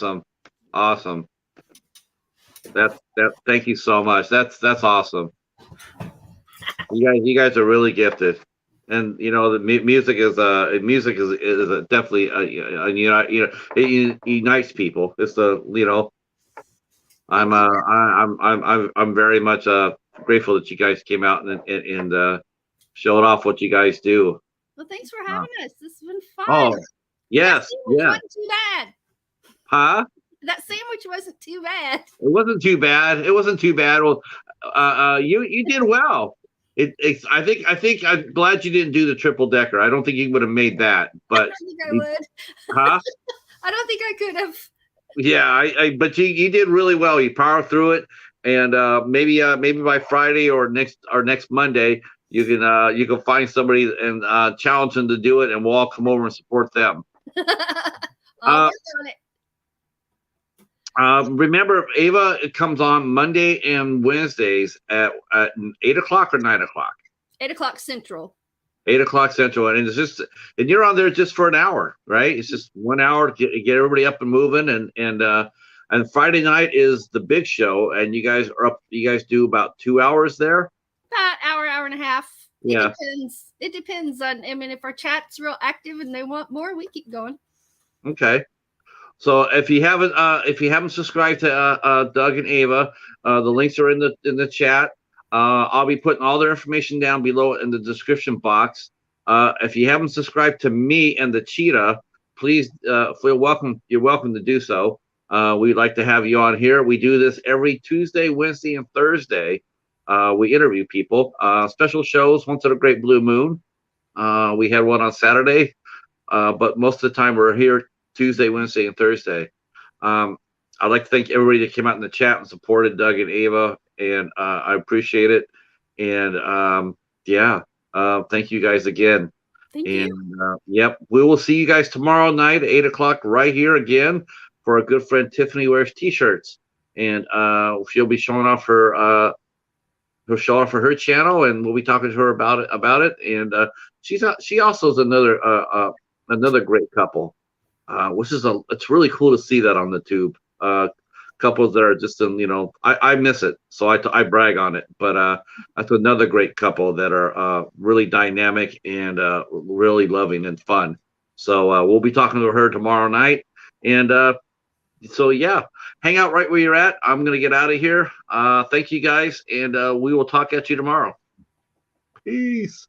awesome. Awesome. That thank you so much. That's awesome. You guys are really gifted. And you know the music is definitely it unites people. It's the I'm very much grateful that you guys came out and showed off what you guys do. Well, thanks for having us. This has been fun. Oh, yes, yeah. Wasn't too bad. Huh? That sandwich wasn't too bad. It wasn't too bad. It wasn't too bad. Well, you did well. I think I'm glad you didn't do the triple decker. I don't think you would have made that. But I don't think I would. Huh? I don't think I could have. Yeah, but you did really well. You powered through it, and maybe by Friday or next Monday you can find somebody and challenge them to do it, and we'll all come over and support them. I'll work on it. Remember, Ava comes on Monday and Wednesdays at 8 o'clock or 9 o'clock. 8 o'clock Central. 8 o'clock Central, and and you're on there just for an hour, right? It's just 1 hour to get everybody up and moving, and Friday night is the big show, and you guys are up. You guys do about 2 hours there. About hour and a half. Yeah. It depends on. I mean, if our chat's real active and they want more, we keep going. Okay. So if you haven't subscribed to Doug and Ava, the links are in the chat. I'll be putting all their information down below in the description box. If you haven't subscribed to me and the Cheetah, please feel welcome. You're welcome to do so. We'd like to have you on here. We do this every Tuesday, Wednesday, and Thursday. We interview people. Special shows once in a great blue moon. We had one on Saturday, but most of the time we're here Tuesday, Wednesday, and Thursday. I'd like to thank everybody that came out in the chat and supported Doug and Ava, and I appreciate it. And thank you guys again. Thank you. Yep, we will see you guys tomorrow night at 8 o'clock right here again for our good friend Tiffany wears t-shirts, and she'll be showing off her her channel, and we'll be talking to her about it. And she also is another great couple. It's really cool to see that on the tube. Couples that are just I miss it, so I brag on it. But that's another great couple that are really dynamic and really loving and fun. So we'll be talking to her tomorrow night, and so yeah, hang out right where you're at. I'm gonna get out of here. Thank you guys, and we will talk at you tomorrow. Peace.